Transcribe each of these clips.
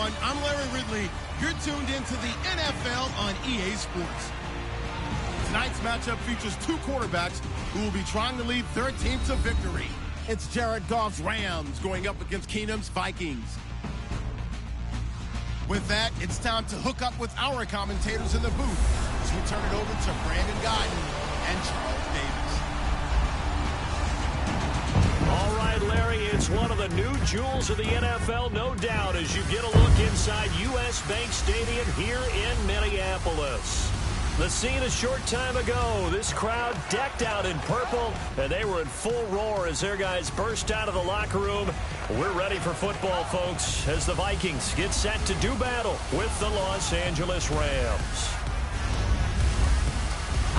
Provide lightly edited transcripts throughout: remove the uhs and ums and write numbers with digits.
everyone. I'm Larry Ridley. You're tuned into the NFL on EA Sports. Tonight's matchup features two quarterbacks who will be trying to lead their team to victory. It's Jared Goff's Rams going up against Keenum's Vikings. With that, it's time to hook up with our commentators in the booth as we turn it over to Brandon Guyton and Charles Davis. All right, Larry, it's one of the new jewels of the NFL, no doubt, as you get a look inside U.S. Bank Stadium here in Minneapolis. The scene a short time ago, this crowd decked out in purple, and they were in full roar as their guys burst out of the locker room. We're ready for football, folks, as the Vikings get set to do battle with the Los Angeles Rams.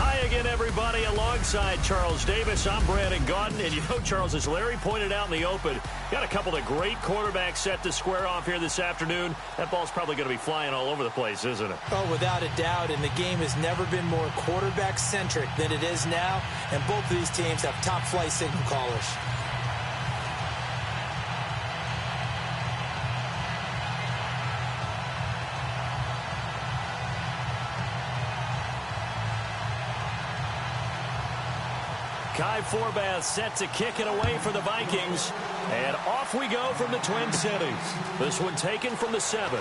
Hi again, everybody. Alongside Charles Davis, I'm Brandon Guyton. And you know, Charles, as Larry pointed out in the open, got a couple of great quarterbacks set to square off here this afternoon. That ball's probably going to be flying all over the place, isn't it? Oh, without a doubt. And the game has never been more quarterback-centric than it is now. And both of these teams have top-flight signal callers. Kai Forbath set to kick it away for the Vikings. And off we go from the Twin Cities. This one taken from the 7.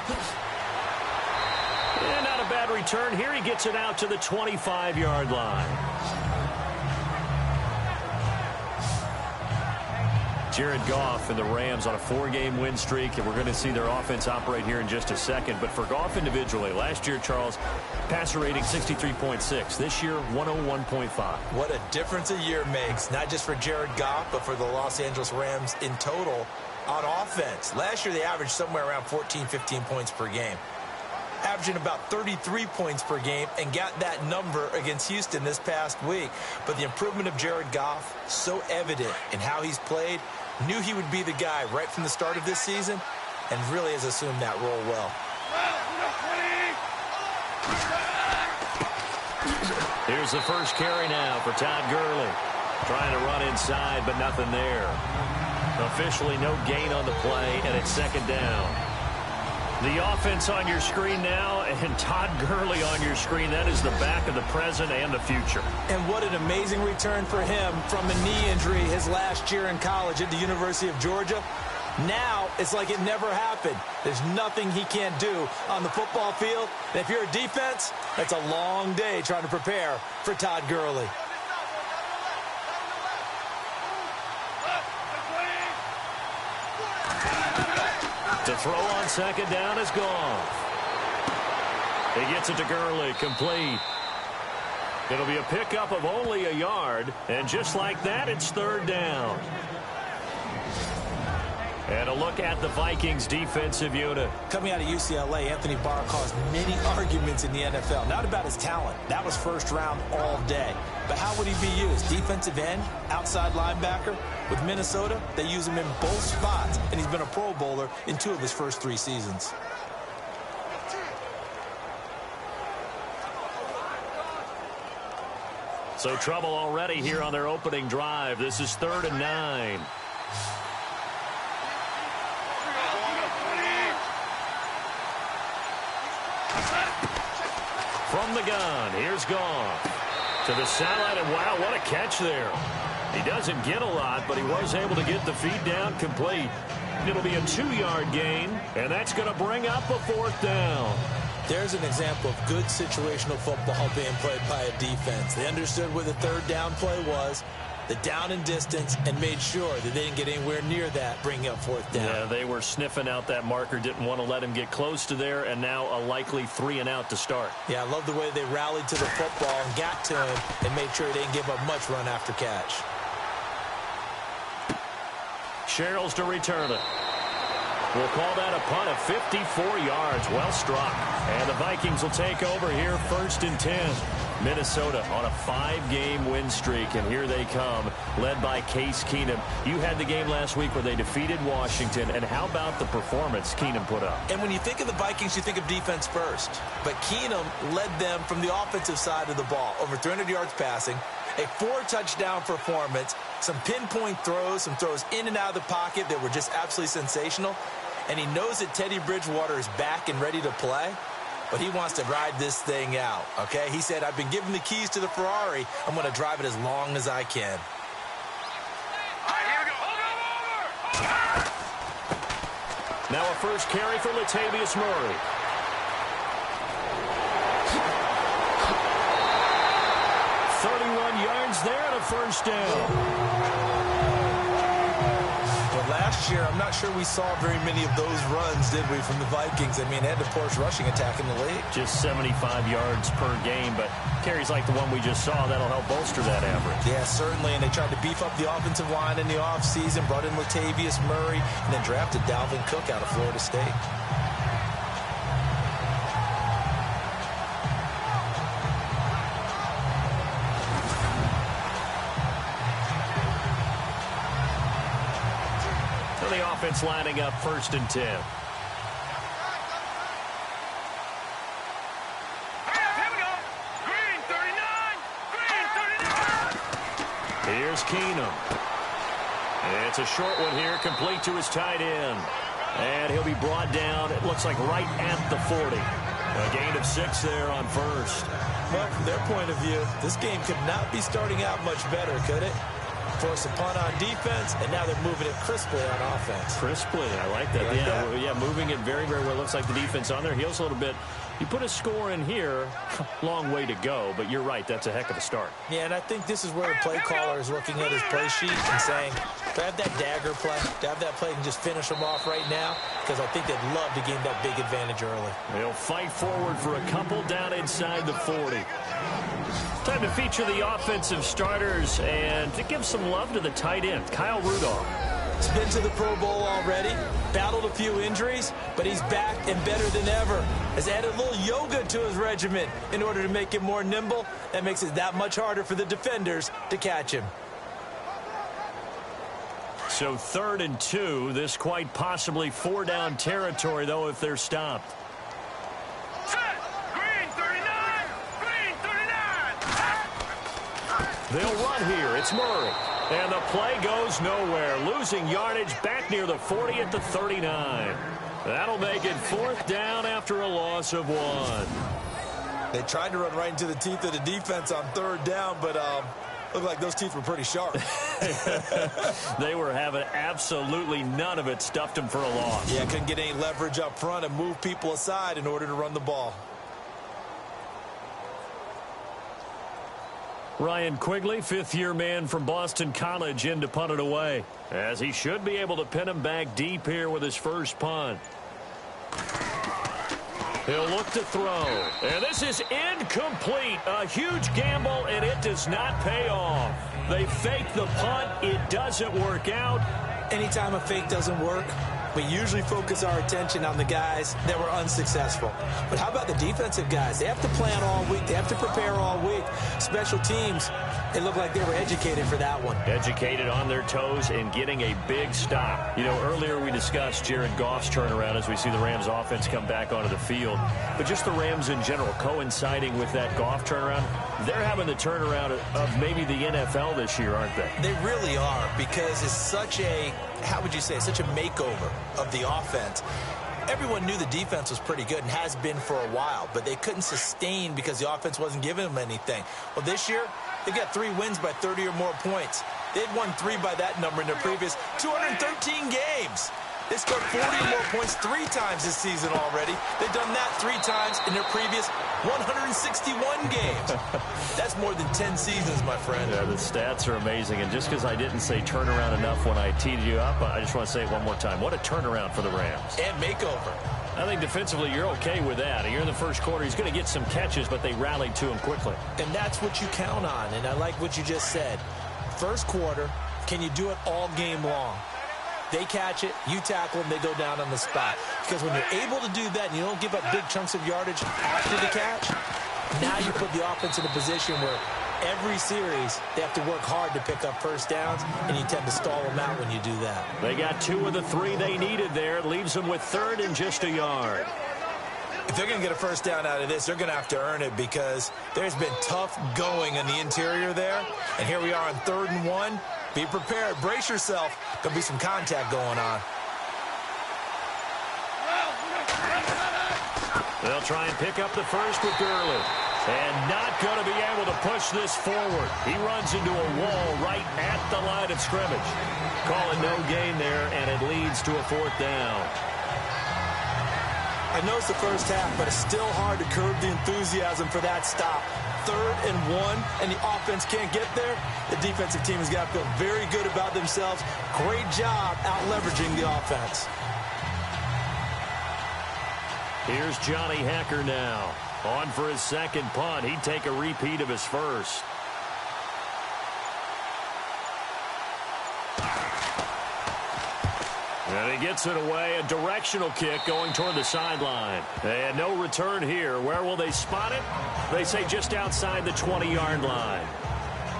And not a bad return here. He gets it out to the 25-yard line. Jared Goff and the Rams on a 4-game win streak, and we're going to see their offense operate here in just a second. But for Goff individually, last year, Charles, passer rating 63.6. This year, 101.5. What a difference a year makes, not just for Jared Goff, but for the Los Angeles Rams in total on offense. Last year, they averaged somewhere around 14, 15 points per game. Averaging about 33 points per game, and got that number against Houston this past week. But the improvement of Jared Goff, so evident in how he's played. Knew he would be the guy right from the start of this season, and really has assumed that role well. Here's the first carry now for Todd Gurley. Trying to run inside, but nothing there. Officially no gain on the play, and it's second down. The offense on your screen now, and Todd Gurley on your screen. That is the back of the present and the future. And what an amazing return for him from a knee injury his last year in college at the University of Georgia. Now, it's like it never happened. There's nothing he can't do on the football field. And if you're a defense, that's a long day trying to prepare for Todd Gurley. To throw on second down is Goff. He gets it to Gurley, complete. It'll be a pickup of only a yard, and just like that, it's third down. And a look at the Vikings defensive unit. Coming out of UCLA, Anthony Barr caused many arguments in the NFL. Not about his talent. That was first round all day. But how would he be used? Defensive end, outside linebacker. With Minnesota, they use him in both spots, and he's been a Pro Bowler in 2 of his first 3 seasons. So trouble already here on their opening drive. This is 3rd and 9. From the gun, here's Goff. To the sideline, and wow, what a catch there. He doesn't get a lot, but he was able to get the feet down complete. It'll be a 2-yard gain, and that's going to bring up a 4th down. There's an example of good situational football being played by a defense. They understood where the 3rd down play was, the down and distance, and made sure that they didn't get anywhere near that, bringing up 4th down. Yeah, they were sniffing out that marker, didn't want to let him get close to there, and now a likely 3 and out to start. Yeah, I love the way they rallied to the football and got to him and made sure they didn't give up much run after catch. Sherrills to return it. We'll call that a punt of 54 yards. Well struck. And the Vikings will take over here 1st and 10. Minnesota on a 5-game win streak, and here they come, led by Case Keenum. You had the game last week where they defeated Washington, and how about the performance Keenum put up? And when you think of the Vikings, you think of defense first. But Keenum led them from the offensive side of the ball, over 300 yards passing, a 4-touchdown performance, some pinpoint throws, some throws in and out of the pocket that were just absolutely sensational. and he knows that Teddy Bridgewater is back and ready to play, but he wants to ride this thing out, okay? He said, I've been given the keys to the Ferrari. I'm going to drive it as long as I can. Now a first carry for Latavius Murray. Yards there and a first down. But last year, I'm not sure we saw very many of those runs, did we, from the Vikings? I mean, they had the poorest rushing attack in the league. Just 75 yards per game, but carries like the one we just saw, that'll help bolster that average. Yeah, certainly, and they tried to beef up the offensive line in the offseason, brought in Latavius Murray, and then drafted Dalvin Cook out of Florida State. Offense lining up 1st and 10. Here we go. Green 39. Green 39. Here's Keenum. It's a short one here, complete to his tight end. And he'll be brought down, it looks like right at the 40. A gain of 6 there on first. Well, from their point of view, this game could not be starting out much better, could it? Force a punt on defense, and now they're moving it crisply on offense. Crisply, I like that. Yeah, moving it very, very well. Looks like the defense on their heels a little bit. You put a score in here, long way to go, but you're right, that's a heck of a start. Yeah, and I think this is where the play caller is looking at his play sheet and saying, do I have that dagger play? Do I have that play and just finish them off right now? Because I think they'd love to gain that big advantage early. They'll fight forward for a couple down inside the 40. Time to feature the offensive starters and to give some love to the tight end, Kyle Rudolph. He's been to the Pro Bowl already, battled a few injuries, but he's back and better than ever. Has added a little yoga to his regimen in order to make him more nimble. That makes it that much harder for the defenders to catch him. So 3rd and 2, this quite possibly 4-down territory, though, if they're stopped. They'll run here. It's Murray. And the play goes nowhere. Losing yardage back near the 40 at the 39. That'll make it 4th down after a loss of 1. They tried to run right into the teeth of the defense on 3rd down, but looked like those teeth were pretty sharp. They were having absolutely none of it. Stuffed them for a loss. Yeah, couldn't get any leverage up front and move people aside in order to run the ball. Ryan Quigley, 5th-year man from Boston College, in to punt it away, as he should be able to pin him back deep here with his first punt. He'll look to throw, and this is incomplete. A huge gamble, and it does not pay off. They fake the punt. It doesn't work out. Anytime a fake doesn't work, we usually focus our attention on the guys that were unsuccessful. But how about the defensive guys? They have to plan all week. They have to prepare all week. Special teams, it looked like they were educated for that one. Educated, on their toes, and getting a big stop. You know, earlier we discussed Jared Goff's turnaround as we see the Rams offense come back onto the field. But just the Rams in general coinciding with that Goff turnaround, they're having the turnaround of maybe the NFL this year, aren't they? They really are, because it's such a, how would you say, such a makeover of the offense. Everyone knew the defense was pretty good and has been for a while, but they couldn't sustain because the offense wasn't giving them anything. Well, this year, they got 3 wins by 30 or more points. They'd won 3 by that number in their previous 213 games. They scored 40 or more points 3 times this season already. They've done that 3 times in their previous 161 games. That's more than 10 seasons, my friend. Yeah, the stats are amazing. And just because I didn't say turnaround enough when I teed you up, I just want to say it one more time. What a turnaround for the Rams. And makeover. I think defensively you're okay with that. Here in the first quarter, he's going to get some catches, but they rallied to him quickly. And that's what you count on. And I like what you just said. First quarter, can you do it all game long? They catch it, you tackle them, they go down on the spot. Because when you're able to do that and you don't give up big chunks of yardage after the catch, now you put the offense in a position where every series they have to work hard to pick up first downs, and you tend to stall them out when you do that. They got 2 of the 3 they needed there. Leaves them with 3rd and just a yard. If they're going to get a first down out of this, they're going to have to earn it, because there's been tough going in the interior there. And here we are on 3rd and 1. Be prepared. Brace yourself. Going to be some contact going on. They'll try and pick up the first with Gurley. And not going to be able to push this forward. He runs into a wall right at the line of scrimmage. Calling no gain there, and it leads to a 4th down. I know it's the first half, but it's still hard to curb the enthusiasm for that stop. 3rd and 1, and the offense can't get there. The defensive team has got to feel very good about themselves. Great job out-leveraging the offense. Here's Johnny Hecker now. On for his second punt. He'd take a repeat of his first. And he gets it away. A directional kick going toward the sideline. And no return here. Where will they spot it? They say just outside the 20-yard line.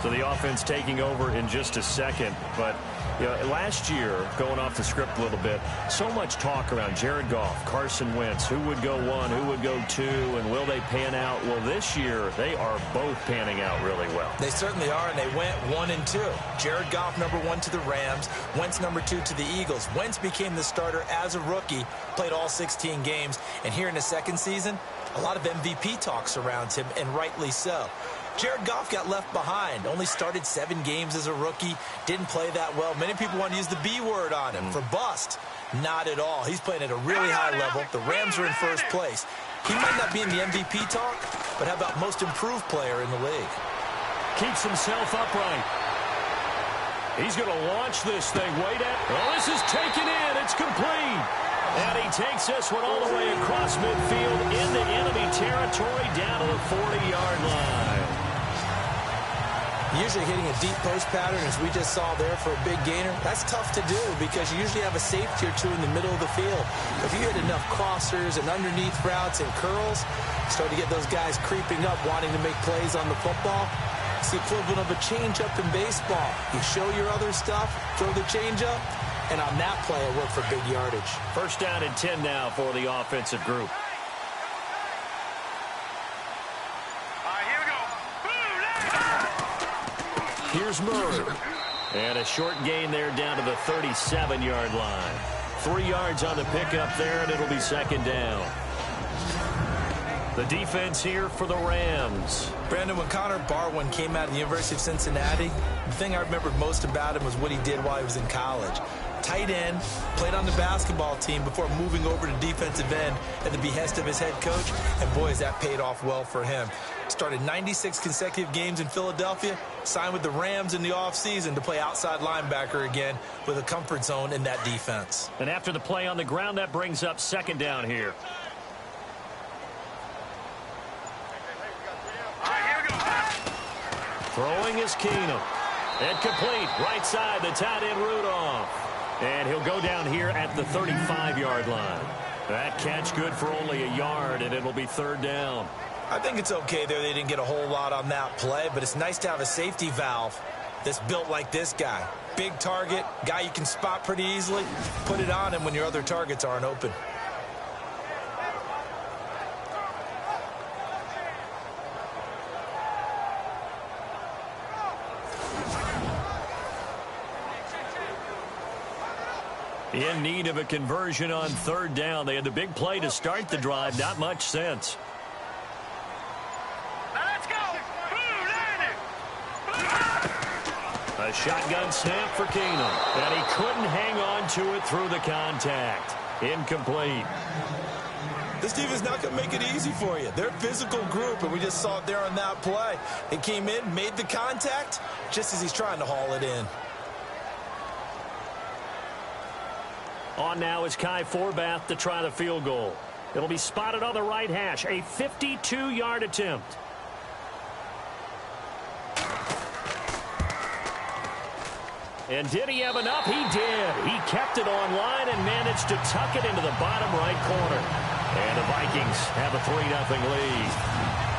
So the offense taking over in just a second. But you know, last year, going off the script a little bit, so much talk around Jared Goff, Carson Wentz, who would go 1, who would go 2, and will they pan out? Well, this year, they are both panning out really well. They certainly are, and they went 1 and 2. Jared Goff, number 1 to the Rams. Wentz, number 2 to the Eagles. Wentz became the starter as a rookie, played all 16 games, and here in his second season, a lot of MVP talk surrounds him, and rightly so. Jared Goff got left behind, only started 7 games as a rookie, didn't play that well. Many people want to use the B word on him for bust. Not at all. He's playing at a really high level. The Rams are in first place. He might not be in the MVP talk, but how about most improved player in the league? Keeps himself upright. He's going to launch this thing. Wait at. Oh, this is taken in. It's complete. And he takes this one all the way across midfield into enemy territory down to the 40-yard line. Usually hitting a deep post pattern, as we just saw there for a big gainer, that's tough to do because you usually have a safety or 2 in the middle of the field. If you hit enough crossers and underneath routes and curls, start to get those guys creeping up, wanting to make plays on the football. It's the equivalent of a changeup in baseball. You show your other stuff, throw the changeup, and on that play, it worked for big yardage. 1st down and 10 now for the offensive group. Here's Murray. And a short gain there down to the 37-yard line. 3 yards on the pickup there, and it'll be 2nd down. The defense here for the Rams. Brandon, when Connor Barwin came out of the University of Cincinnati, the thing I remembered most about him was what he did while he was in college. Tight end, played on the basketball team before moving over to defensive end at the behest of his head coach, and boy, has that paid off well for him. Started 96 consecutive games in Philadelphia, signed with the Rams in the offseason to play outside linebacker again with a comfort zone in that defense. And after the play on the ground, that brings up 2nd down here. Throwing is Keenum. And complete. Right side, the tight end Rudolph. And he'll go down here at the 35-yard line. That catch good for only a yard, and it'll be 3rd down. I think it's okay there. They didn't get a whole lot on that play, but it's nice to have a safety valve that's built like this guy. Big target, guy you can spot pretty easily. Put it on him when your other targets aren't open. In need of a conversion on 3rd down. They had the big play to start the drive. Not much sense. Let's go. A shotgun snap for Keenum. And he couldn't hang on to it through the contact. Incomplete. This team is not going to make it easy for you. They're a physical group, and we just saw it there on that play. It came in, made the contact, just as he's trying to haul it in. On now is Kai Forbath to try the field goal. It'll be spotted on the right hash. A 52-yard attempt. And did he have enough? He did. He kept it on line and managed to tuck it into the bottom right corner. And the Vikings have a 3-0 lead.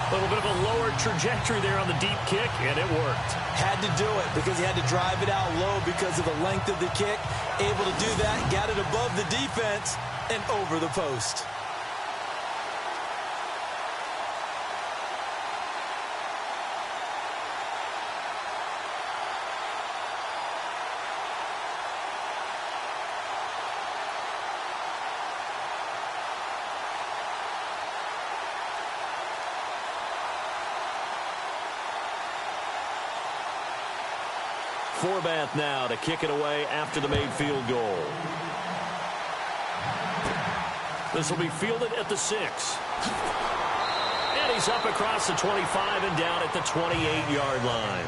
A little bit of a lower trajectory there on the deep kick, and it worked. Had to do it because he had to drive it out low because of the length of the kick. Able to do that, got it above the defense and over the post. Forbath now to kick it away after the made field goal. This will be fielded at the 6. And he's up across the 25 and down at the 28-yard line.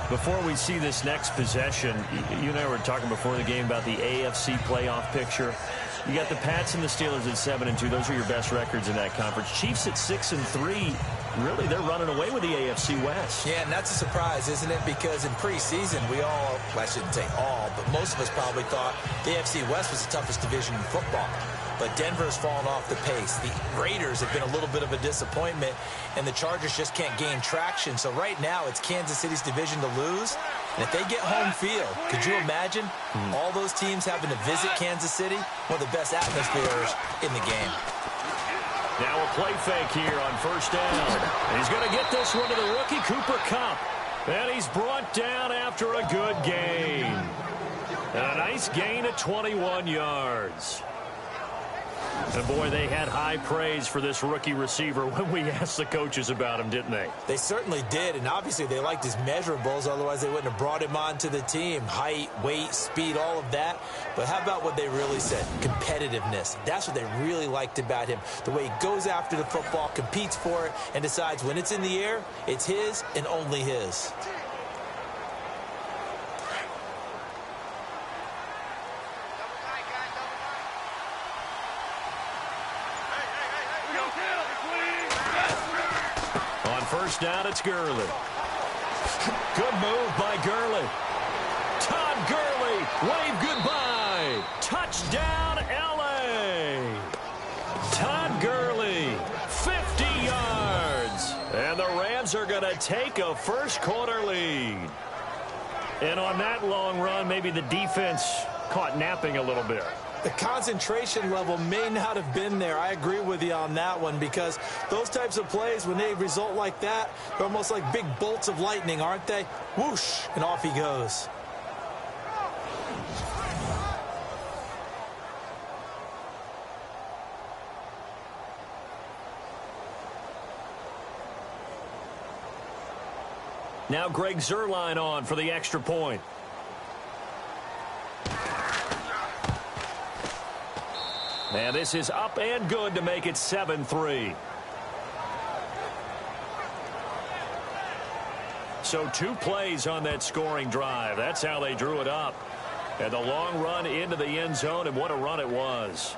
Before we see this next possession, you and I were talking before the game about the AFC playoff picture. You got the Pats and the Steelers at 7-2. Those are your best records in that conference. Chiefs at 6-3. Really, they're running away with the AFC West. Yeah, and that's a surprise, isn't it? Because in preseason, we all, well, I shouldn't say all, but most of us probably thought the AFC West was the toughest division in football. But Denver's fallen off the pace. The Raiders have been a little bit of a disappointment, and the Chargers just can't gain traction. So right now, it's Kansas City's division to lose. And if they get home field, could you imagine all those teams having to visit Kansas City? One of the best atmospheres in the game. Now a play fake here on first down. And he's going to get this one to the rookie, Cooper Kupp. And he's brought down after a good gain. And a nice gain of 21 yards. And, boy, they had high praise for this rookie receiver when we asked the coaches about him, didn't they? They certainly did, and obviously they liked his measurables. Otherwise, they wouldn't have brought him onto the team. Height, weight, speed, all of that. But how about what they really said? Competitiveness. That's what they really liked about him. The way he goes after the football, competes for it, and decides when it's in the air, it's his and only his. First down, it's Gurley. Good move by Gurley. Todd Gurley, wave goodbye. Touchdown, L.A. Todd Gurley, 50 yards. And the Rams are going to take a first-quarter lead. And on that long run, maybe the defense caught napping a little bit. The concentration level may not have been there. I agree with you on that one, because those types of plays, when they result like that, they're almost like big bolts of lightning, aren't they? Whoosh, and off he goes. Now Greg Zuerlein on for the extra point. And this is up and good to make it 7-3. So 2 plays on that scoring drive. That's how they drew it up. And the long run into the end zone, and what a run it was.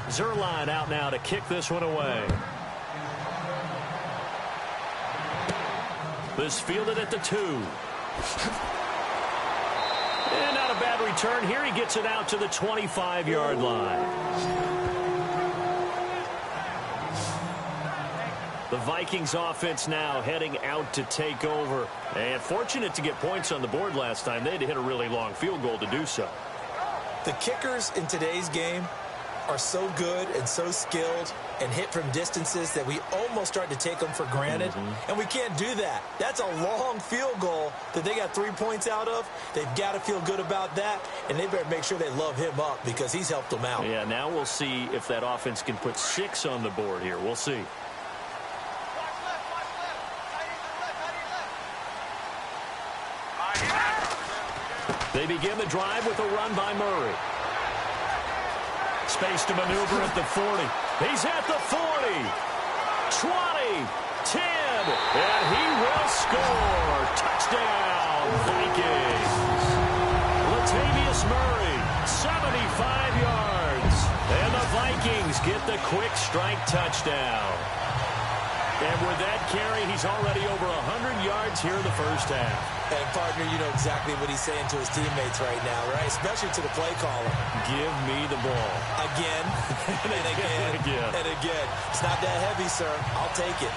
Zuerlein out now to kick this one away. This fielded at the 2. And not a bad return here. He gets it out to the 25-yard line. The Vikings offense now heading out to take over. And fortunate to get points on the board last time. They had to hit a really long field goal to do so. The kickers in today's game are so good and so skilled and hit from distances that we almost start to take them for granted. And we can't do that. That's a long field goal that they got 3 points out of. They've got to feel good about that, and they better make sure they love him up because he's helped them out. Yeah, now we'll see if that offense can put 6 on the board here. We'll see. They begin the drive with a run by Murray. Space to maneuver at the 40. He's at the 40. 20. 10. And he will score. Touchdown, Vikings. Latavius Murray, 75 yards. And the Vikings get the quick strike touchdown. And with that carry, he's already over 100 yards here in the first half. And, partner, you know exactly what he's saying to his teammates right now, right? Especially to the play caller. Give me the ball. Again, and again, and again. It's not that heavy, sir. I'll take it.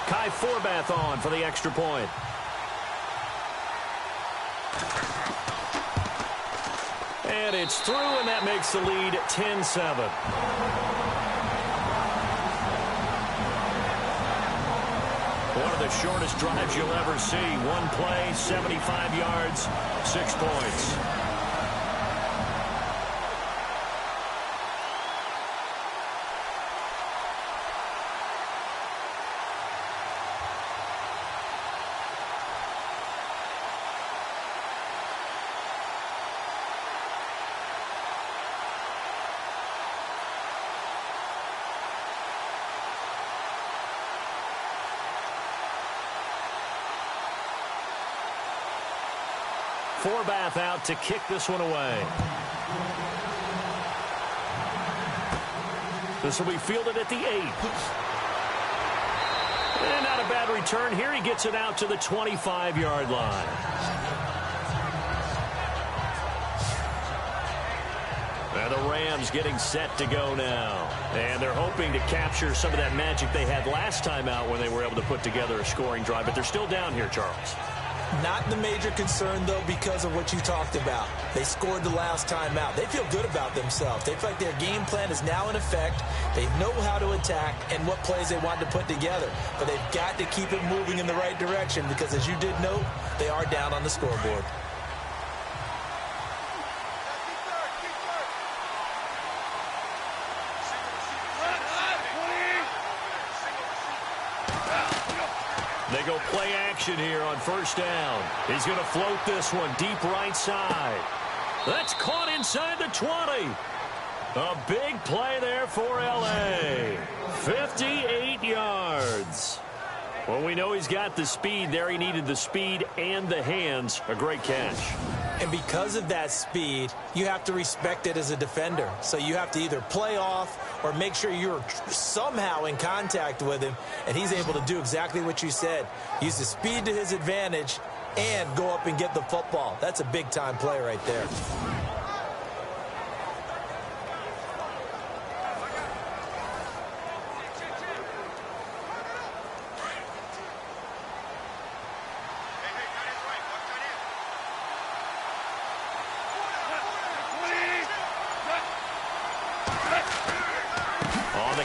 Kai Forbath on for the extra point. And it's through, and that makes the lead 10-7. One of the shortest drives you'll ever see. One play, 75 yards, 6 points. Forbath out to kick this one away. This will be fielded at the 8. And not a bad return here. He gets it out to the 25-yard line. And the Rams getting set to go now. And they're hoping to capture some of that magic they had last time out when they were able to put together a scoring drive. But they're still down here, Charles. Not the major concern, though, because of what you talked about. They scored the last time out. They feel good about themselves. They feel like their game plan is now in effect. They know how to attack and what plays they want to put together. But they've got to keep it moving in the right direction because, as you did note, they are down on the scoreboard. They go play action here on first down. He's going to float this one deep right side. That's caught inside the 20. A big play there for L.A. 58 yards. Well, we know he's got the speed there. He needed the speed and the hands. A great catch. And because of that speed, you have to respect it as a defender. So you have to either play off or make sure you're somehow in contact with him. And he's able to do exactly what you said. Use the speed to his advantage and go up and get the football. That's a big-time play right there.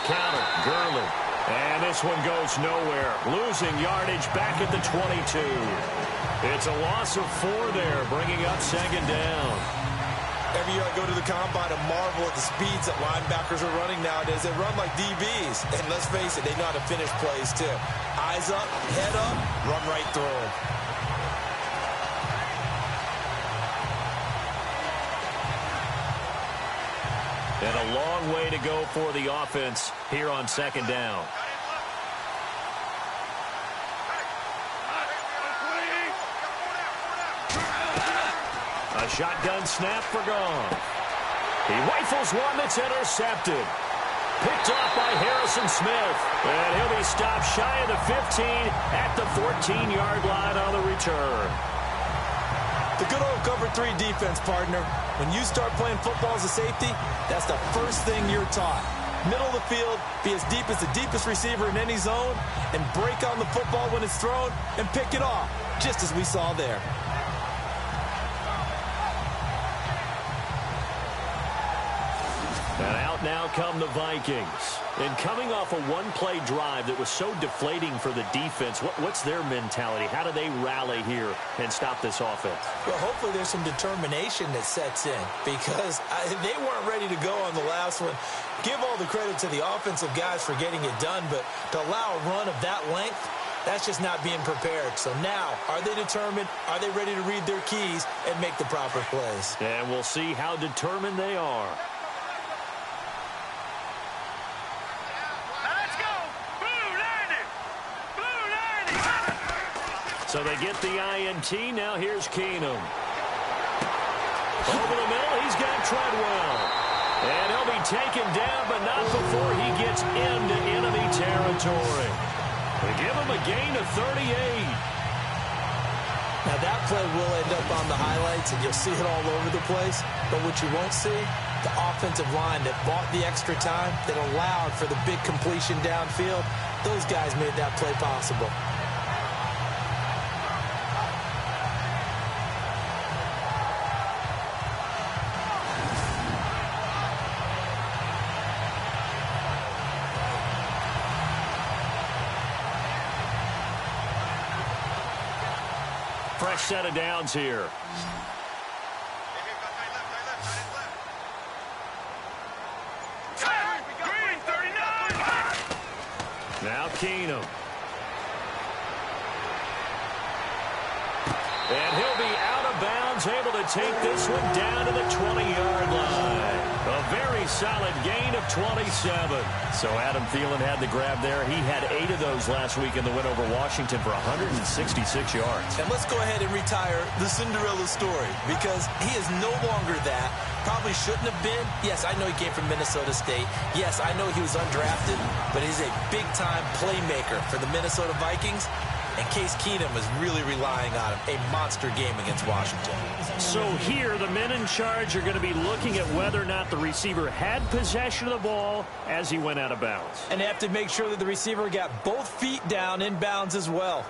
Counter, Gurley. And this one goes nowhere. Losing yardage back at the 22. It's a loss of 4 there, bringing up second down. Every year I go to the combine and marvel at the speeds that linebackers are running nowadays. They run like DBs. And let's face it, they know how to finish plays too. Eyes up, head up, run right through them. And a long way to go for the offense here on second down. A shotgun snap for Gone. He rifles one that's intercepted. Picked off by Harrison Smith. And he'll be stopped shy of the 15 at the 14-yard line on the return. The good old cover 3 defense, partner. When you start playing football as a safety, that's the first thing you're taught. Middle of the field, be as deep as the deepest receiver in any zone, and break on the football when it's thrown and pick it off, just as we saw there. And out now come the Vikings. And coming off a one-play drive that was so deflating for the defense, what's their mentality? How do they rally here and stop this offense? Well, hopefully there's some determination that sets in because they weren't ready to go on the last one. Give all the credit to the offensive guys for getting it done, but to allow a run of that length, that's just not being prepared. So now, are they determined? Are they ready to read their keys and make the proper plays? And we'll see how determined they are. So they get the INT. Now here's Keenum. Over the middle, he's got Treadwell. And he'll be taken down, but not before he gets into enemy territory. They give him a gain of 38. Now, that play will end up on the highlights, and you'll see it all over the place. But what you won't see, the offensive line that bought the extra time, that allowed for the big completion downfield, those guys made that play possible. Fresh set of downs here. Now Keenum. And he'll be out of bounds, able to take this one down to the 20-yard line. A very solid gain of 27. So Adam Thielen had the grab there. He had 8 of those last week in the win over Washington for 166 yards. And let's go ahead and retire the Cinderella story, because he is no longer that. Probably shouldn't have been. Yes, I know he came from Minnesota State. Yes, I know he was undrafted, but he's a big-time playmaker for the Minnesota Vikings. And Case Keenum is really relying on him. A monster game against Washington. So here, the men in charge are going to be looking at whether or not the receiver had possession of the ball as he went out of bounds. And they have to make sure that the receiver got both feet down in bounds as well.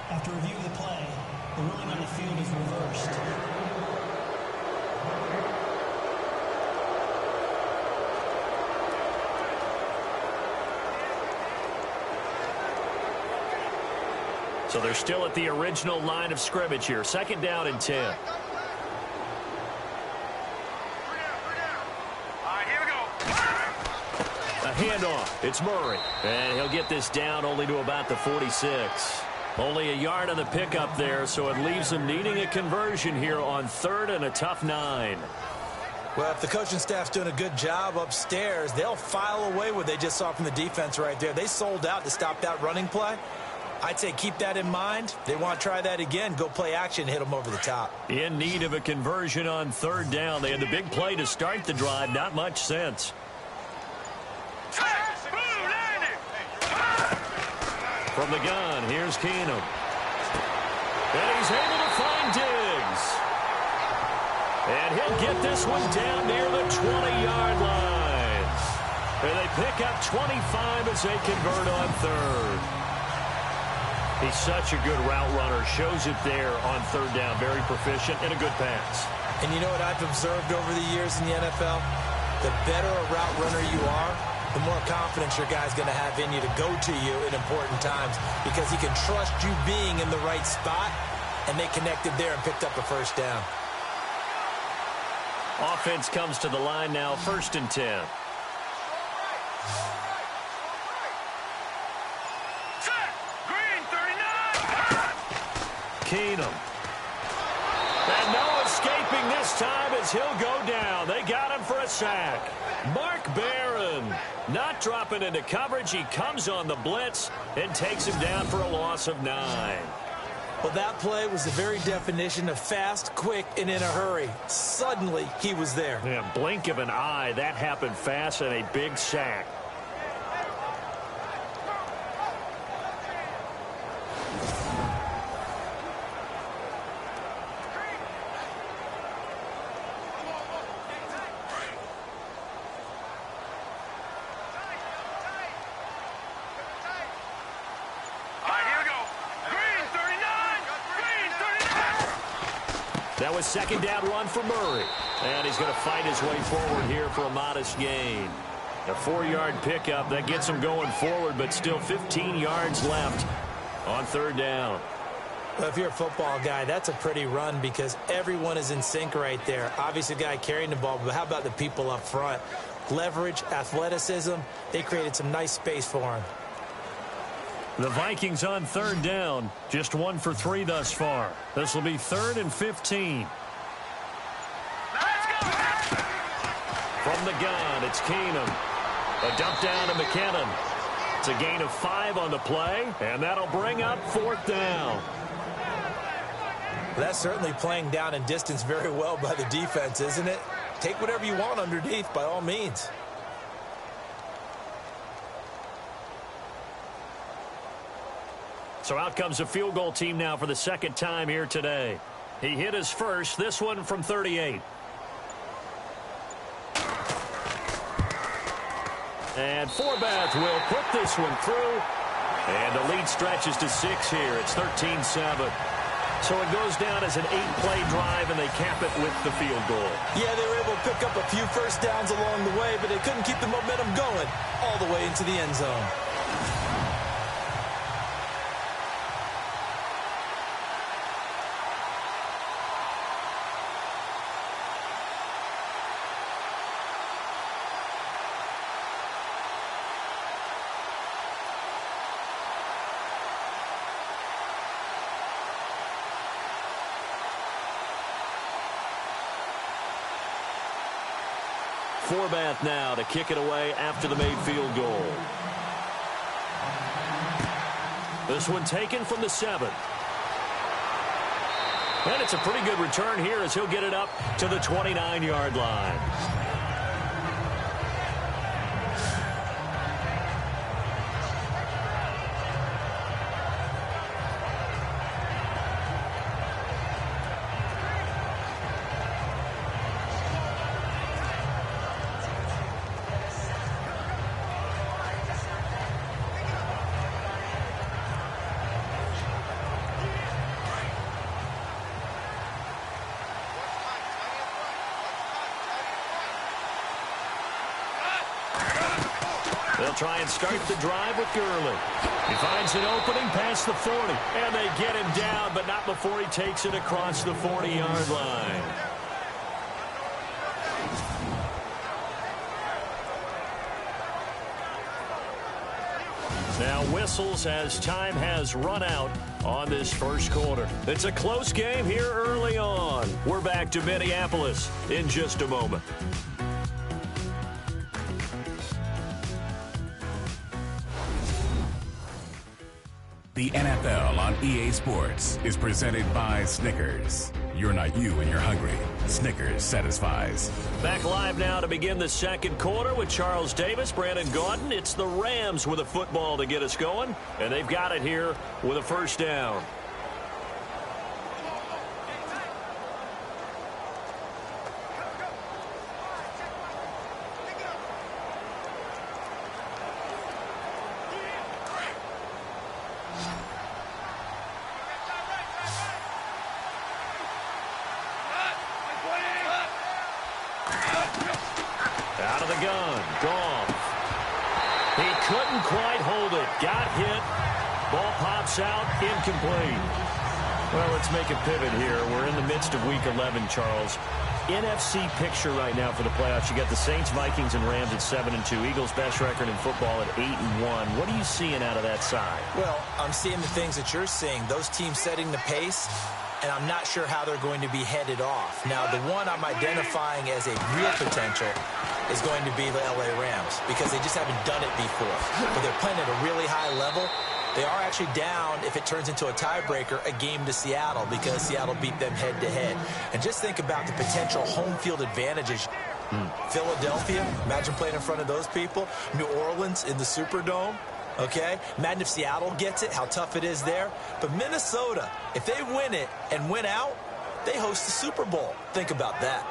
After review of the play, the ruling on the field is reversed. So they're still at the original line of scrimmage here. 2nd down and 10. All right, here we go. A handoff. It's Murray. And he'll get this down only to about the 46. Only a yard on the pickup there, so it leaves him needing a conversion here on 3rd and a tough 9. Well, if the coaching staff's doing a good job upstairs, they'll file away what they just saw from the defense right there. They sold out to stop that running play. I'd say keep that in mind. They want to try that again. Go play action, hit them over the top. In need of a conversion on 3rd down. They had the big play to start the drive. Not much sense. From the gun, here's Keenum. And he's able to find Diggs. And he'll get this one down near the 20-yard line. And they pick up 25 as they convert on 3rd. He's such a good route runner. Shows it there on 3rd down. Very proficient and a good pass. And you know what I've observed over the years in the NFL? The better a route runner you are, the more confidence your guy's going to have in you to go to you in important times, because he can trust you being in the right spot, and they connected there and picked up a 1st down. Offense comes to the line now, 1st and 10. Green, 39. Keenum. And no escaping this time as he'll go down. They got him for a sack. Mark Barron not dropping into coverage. He comes on the blitz and takes him down for a loss of 9. Well, that play was the very definition of fast, quick, and in a hurry. Suddenly, he was there. Yeah, blink of an eye. That happened fast and a big sack. That was 2nd down run for Murray. And he's going to fight his way forward here for a modest gain. A 4-yard pickup that gets him going forward, but still 15 yards left on 3rd down. Well, if you're a football guy, that's a pretty run because everyone is in sync right there. Obviously, the guy carrying the ball, but how about the people up front? Leverage, athleticism, they created some nice space for him. The Vikings on 3rd down, just 1 for 3 thus far. This will be 3rd and 15. Let's go! From the gun, it's Keenum. A dump down to McKinnon. It's a gain of 5 on the play, and that'll bring up 4th down. That's certainly playing down and distance very well by the defense, isn't it? Take whatever you want underneath, by all means. So out comes a field goal team now for the second time here today. He hit his first, this one from 38. And Forbath will put this one through. And the lead stretches to 6 here. It's 13-7. So it goes down as an 8-play drive, and they cap it with the field goal. Yeah, they were able to pick up a few first downs along the way, but they couldn't keep the momentum going all the way into the end zone. Forbath now to kick it away after the made field goal. This one taken from the 7. And it's a pretty good return here as he'll get it up to the 29-yard line. They'll try and start the drive with Gurley. He finds an opening past the 40, and they get him down, but not before he takes it across the 40-yard line. Now whistles as time has run out on this first quarter. It's a close game here early on. We're back to Minneapolis in just a moment. The NFL on EA Sports is presented by Snickers. You're not you when you're hungry. Snickers satisfies. Back live now to begin the second quarter with Charles Davis, Brandon Gaudin. It's the Rams with a football to get us going, and they've got it here with a first down. Out of the gun, Goff. He couldn't quite hold it. Got hit. Ball pops out, incomplete. Well, let's make a pivot here. We're in the midst of Week 11, Charles. NFC picture right now for the playoffs. You got the Saints, Vikings, and Rams at 7-2. Eagles' best record in football at 8-1. What are you seeing out of that side? Well, I'm seeing the things that you're seeing. Those teams setting the pace, and I'm not sure how they're going to be headed off. Now, the one I'm identifying as a real potential is going to be the LA Rams because they just haven't done it before. But they're playing at a really high level. They are actually down, if it turns into a tiebreaker, a game to Seattle because Seattle beat them head-to-head. And just think about the potential home field advantages. Philadelphia, imagine playing in front of those people. New Orleans in the Superdome. Okay? Imagine if Seattle gets it, how tough it is there. But Minnesota, if they win it and win out, they host the Super Bowl. Think about that.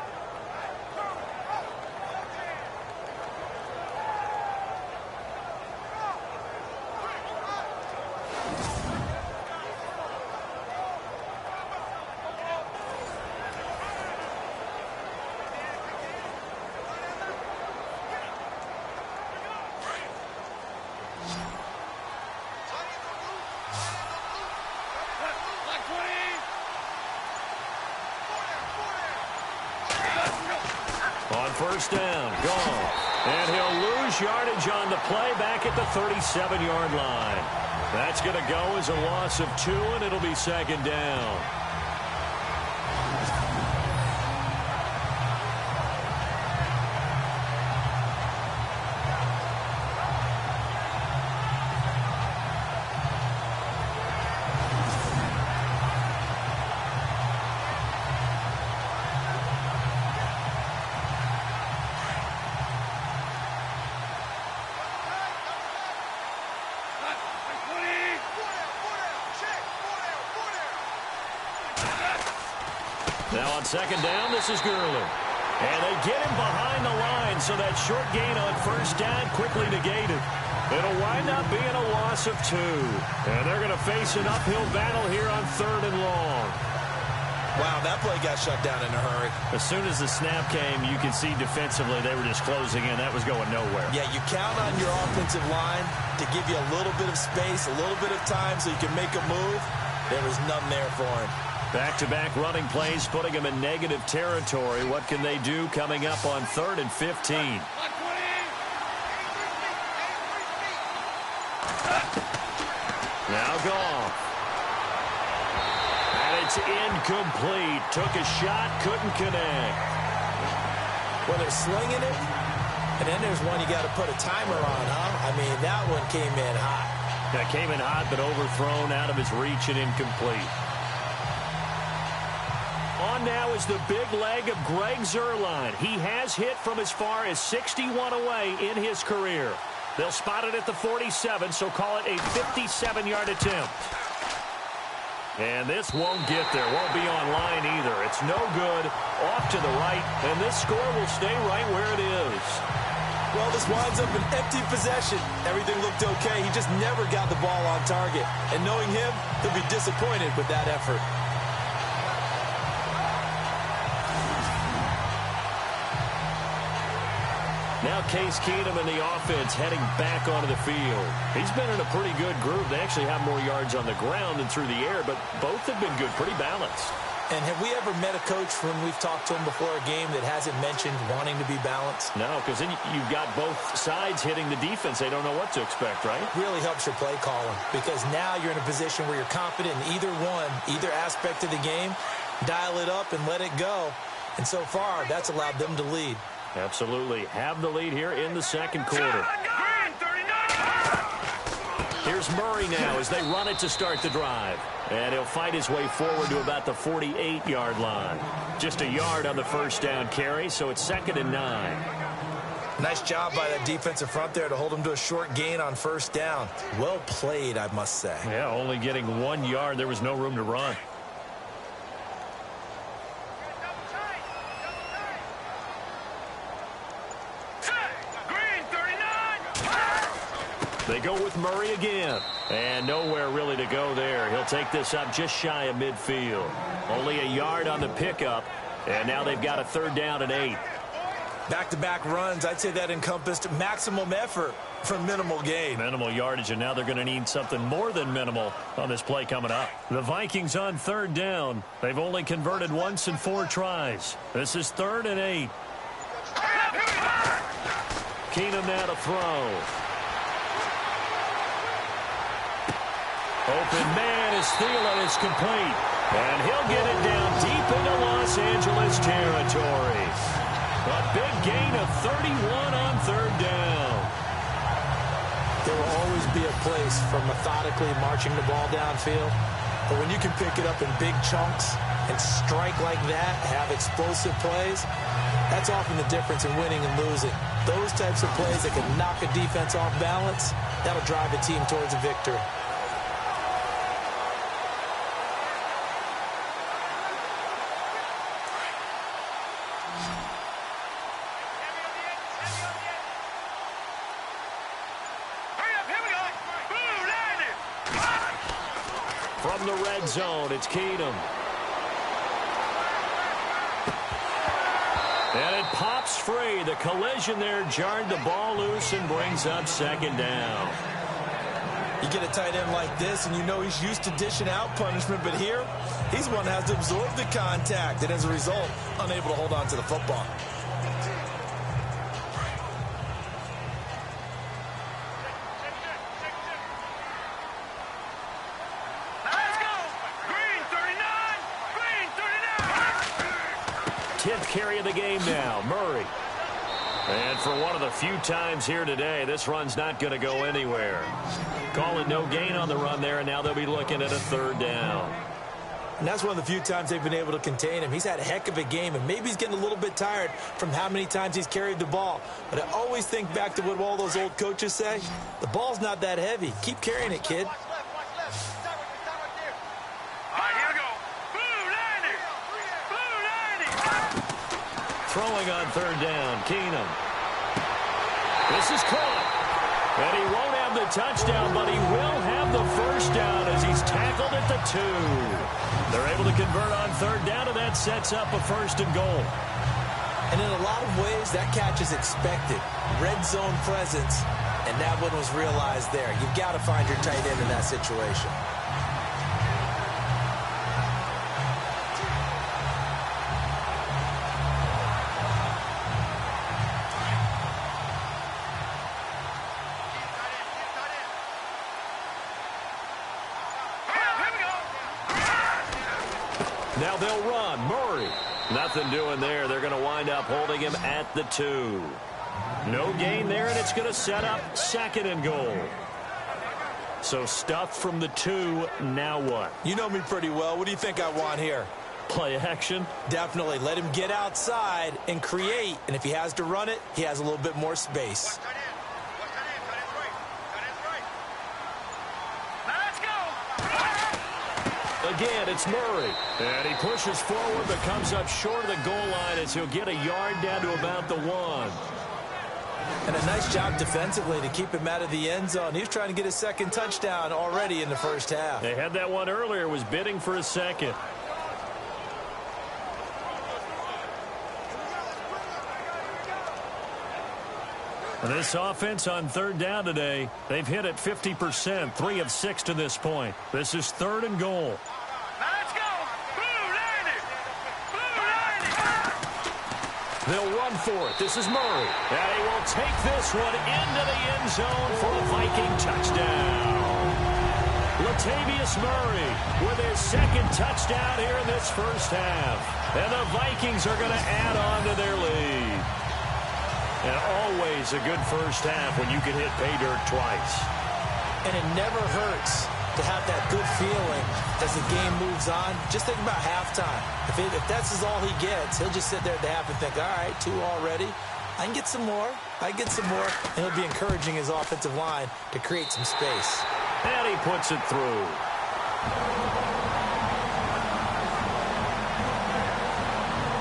First down, Goff. And he'll lose yardage on the play back at the 37-yard line. That's going to go as a loss of 2, and it'll be second down. Now on second down, this is Gurley. And they get him behind the line, so that short gain on first down quickly negated. It'll wind up being a loss of 2. And they're going to face an uphill battle here on 3rd and long. Wow, that play got shut down in a hurry. As soon as the snap came, you can see defensively they were just closing in. That was going nowhere. Yeah, you count on your offensive line to give you a little bit of space, a little bit of time so you can make a move. There was none there for him. Back-to-back running plays, putting them in negative territory. What can they do coming up on 3rd and 15? Now Goff. And it's incomplete. Took a shot, couldn't connect. Well, they're slinging it, and then there's one you got to put a timer on, huh? I mean, that one came in hot. That came in hot, but overthrown, out of his reach and incomplete. On now is the big leg of Greg Zuerlein. He has hit from as far as 61 away in his career. They'll spot it at the 47, so call it a 57-yard attempt. And this won't get there. Won't be on line either. It's no good. Off to the right, and this score will stay right where it is. Well, this winds up an empty possession. Everything looked okay. He just never got the ball on target. And knowing him, he'll be disappointed with that effort. Now Case Keenum and the offense heading back onto the field. He's been in a pretty good group. They actually have more yards on the ground than through the air, but both have been good, pretty balanced. And have we ever met a coach when we've talked to him before a game that hasn't mentioned wanting to be balanced? No, because then you've got both sides hitting the defense. They don't know what to expect, right? Really helps your play calling, because now you're in a position where you're confident in either one, either aspect of the game. Dial it up and let it go. And so far, that's allowed them to lead. Absolutely. Have the lead here in the second quarter. Here's Murray now as they run it to start the drive. And he'll fight his way forward to about the 48-yard line. Just a yard on the first down carry, so it's 2nd and 9. Nice job by that defensive front there to hold him to a short gain on first down. Well played, I must say. Yeah, only getting 1 yard. There was no room to run. They go with Murray again. And nowhere really to go there. He'll take this up just shy of midfield. Only a yard on the pickup. And now they've got a 3rd down and 8. Back-to-back runs, I'd say that encompassed maximum effort for minimal gain. Minimal yardage, and now they're going to need something more than minimal on this play coming up. The Vikings on 3rd down. They've only converted once in 4 tries. This is 3rd and 8. Keenum now to throw. Open man is Thielen is complete. And he'll get it down deep into Los Angeles territory. A big gain of 31 on 3rd down. There will always be a place for methodically marching the ball downfield. But when you can pick it up in big chunks and strike like that, have explosive plays, that's often the difference in winning and losing. Those types of plays that can knock a defense off balance, that'll drive a team towards a victory. From the red zone, it's Keenum. And it pops free. The collision there jarred the ball loose and brings up 2nd down. You get a tight end like this, and you know he's used to dishing out punishment, but here, he's one that has to absorb the contact, and as a result, unable to hold on to the football. Carry of the game now, Murray. And for one of the few times here today, this run's not going to go anywhere. Call it no gain on the run there, and now they'll be looking at a 3rd down. And that's one of the few times they've been able to contain him. He's had a heck of a game, and maybe he's getting a little bit tired from how many times he's carried the ball. But I always think back to what all those old coaches say. The ball's not that heavy. Keep carrying it, kid. All right, here we go. Blue line it. Blue Throwing on third down, Keenum. This is caught. And he won't have the touchdown, but he will have the first down as he's tackled at the 2. They're able to convert on third down, and that sets up a first and goal. And in a lot of ways, that catch is expected. Red zone presence, and that one was realized there. You've got to find your tight end in that situation. Now they'll run. Murray. Nothing doing there. They're going to wind up holding him at the 2. No gain there, and it's going to set up second and goal. So stuffed from the 2. Now what? You know me pretty well. What do you think I want here? Play action? Definitely. Let him get outside and create. And if he has to run it, he has a little bit more space. Again, it's Murray. And he pushes forward but comes up short of the goal line as he'll get a yard down to about the 1. And a nice job defensively to keep him out of the end zone. He was trying to get his second touchdown already in the first half. They had that one earlier, was bidding for a second. And this offense on third down today, they've hit it 50%, 3 of 6 to this point. This is third and goal. Let's go! Blue 90! Blue 90! They'll run for it. This is Murray. And he will take this one into the end zone for a Viking touchdown. Latavius Murray with his second touchdown here in this first half. And the Vikings are going to add on to their lead. And always a good first half when you can hit pay dirt twice. And it never hurts to have that good feeling as the game moves on. Just think about halftime. If that's all he gets, he'll just sit there at the half and think, all right, 2 already. I can get some more. I can get some more. And he'll be encouraging his offensive line to create some space. And he puts it through.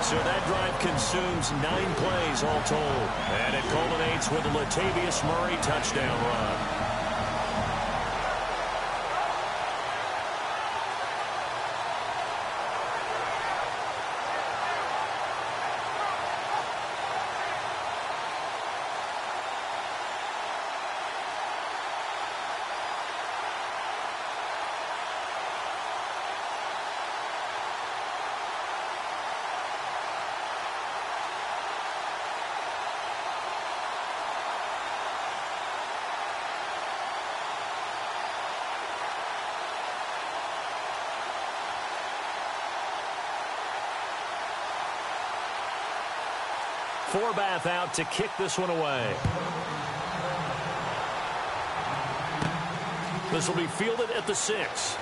So that drive consumes 9 plays all told. And it culminates with a Latavius Murray touchdown run. Forbath out to kick this one away. This will be fielded at the 6.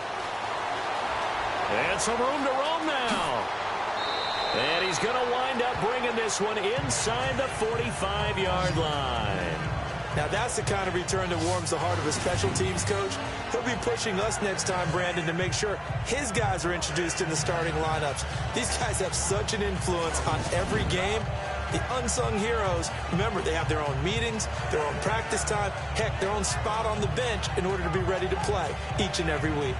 And some room to roam now. And he's going to wind up bringing this one inside the 45-yard line. Now, that's the kind of return that warms the heart of a special teams coach. He'll be pushing us next time, Brandon, to make sure his guys are introduced in the starting lineups. These guys have such an influence on every game. The unsung heroes, remember, they have their own meetings, their own practice time, heck, their own spot on the bench in order to be ready to play each and every week.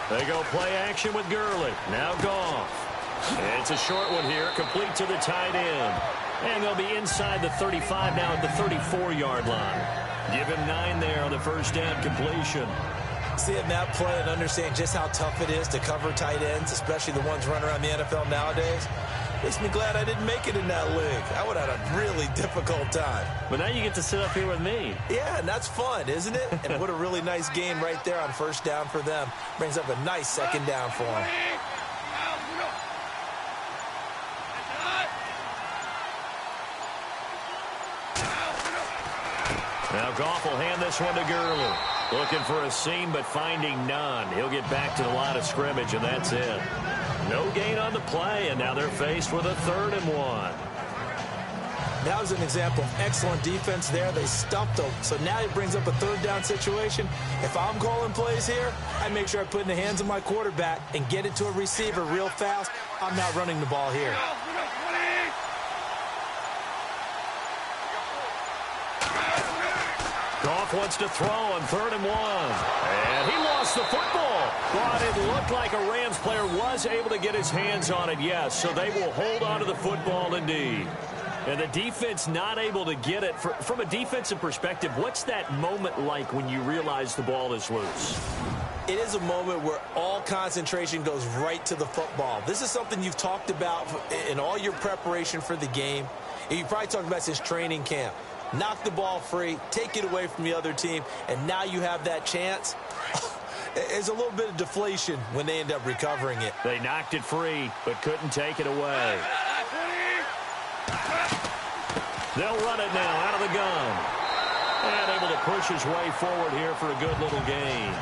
They go play action with Gurley. Now Goff. And it's a short one here, complete to the tight end. And they'll be inside the 35 now at the 34-yard line. Give him 9 there on the first down completion. Seeing that play and understand just how tough it is to cover tight ends, especially the ones running around the NFL nowadays, makes me glad I didn't make it in that league. I would have had a really difficult time. But now you get to sit up here with me. Yeah, and that's fun, isn't it? And what a really nice gain right there on first down for them. Brings up a nice second down for them. Now Goff will hand this one to Gurley. Looking for a seam, but finding none. He'll get back to the line of scrimmage, and that's it. No gain on the play, and now they're faced with a 3rd and 1. That was an example of excellent defense there. They stuffed them. So now it brings up a 3rd down situation. If I'm calling plays here, I make sure I put it in the hands of my quarterback and get it to a receiver real fast. I'm not running the ball here. Goff wants to throw on 3rd and 1. And he lost the football. But it looked like a Rams player was able to get his hands on it, yes. So they will hold on to the football indeed. And the defense not able to get it. From a defensive perspective, what's that moment like when you realize the ball is loose? It is a moment where all concentration goes right to the football. This is something you've talked about in all your preparation for the game. And you probably talked about since training camp. Knock the ball free, take it away from the other team, and now you have that chance. There's a little bit of deflation when they end up recovering it. They knocked it free, but couldn't take it away. They'll run it now out of the gun. And able to push his way forward here for a good little gain.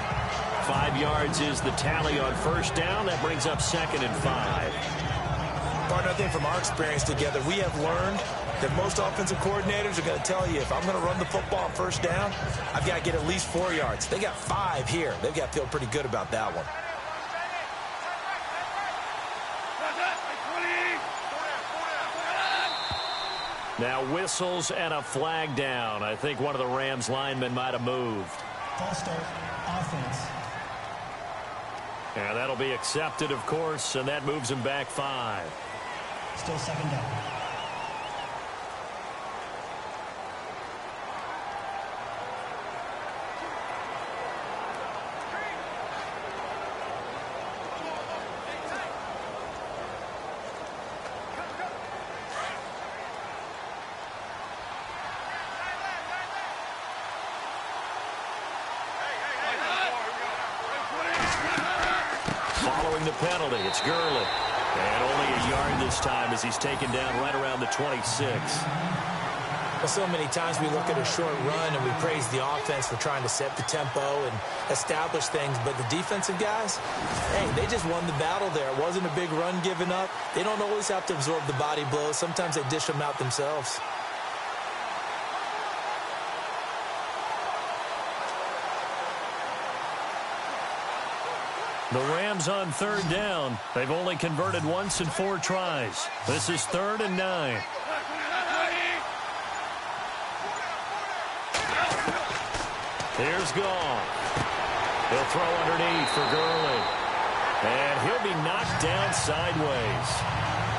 5 yards is the tally on 1st down. That brings up 2nd and 5. Partner, I think from our experience together, we have learned that most offensive coordinators are going to tell you, if I'm going to run the football on 1st down, I've got to get at least 4 yards. They got 5 here. They've got to feel pretty good about that one. Now whistles and a flag down. I think one of the Rams linemen might have moved. False start, offense. And that'll be accepted, of course, and that moves him back 5. Still 2nd down. The penalty. It's Gurley. And only a yard this time as he's taken down right around the 26. Well, so many times we look at a short run and we praise the offense for trying to set the tempo and establish things, but the defensive guys, hey, they just won the battle there. It wasn't a big run given up. They don't always have to absorb the body blows. Sometimes they dish them out themselves. The Rams on 3rd down. They've only converted once in 4 tries. This is 3rd and 9. Here's Goff. He'll throw underneath for Gurley. And he'll be knocked down sideways.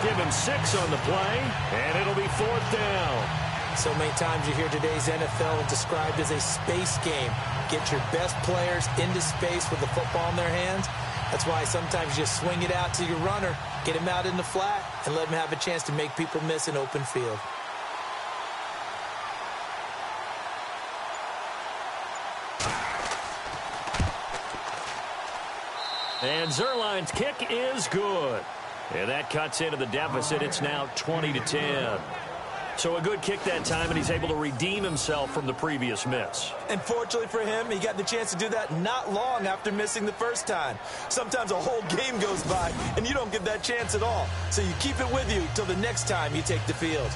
Give him 6 on the play, and it'll be 4th down. So many times you hear today's NFL described as a space game. Get your best players into space with the football in their hands. That's why sometimes you just swing it out to your runner, get him out in the flat, and let him have a chance to make people miss an open field. And Zerline's kick is good. And that cuts into the deficit. It's now 20-10. So a good kick that time, and he's able to redeem himself from the previous miss. And fortunately for him, he got the chance to do that not long after missing the first time. Sometimes a whole game goes by, and you don't get that chance at all. So you keep it with you till the next time you take the field.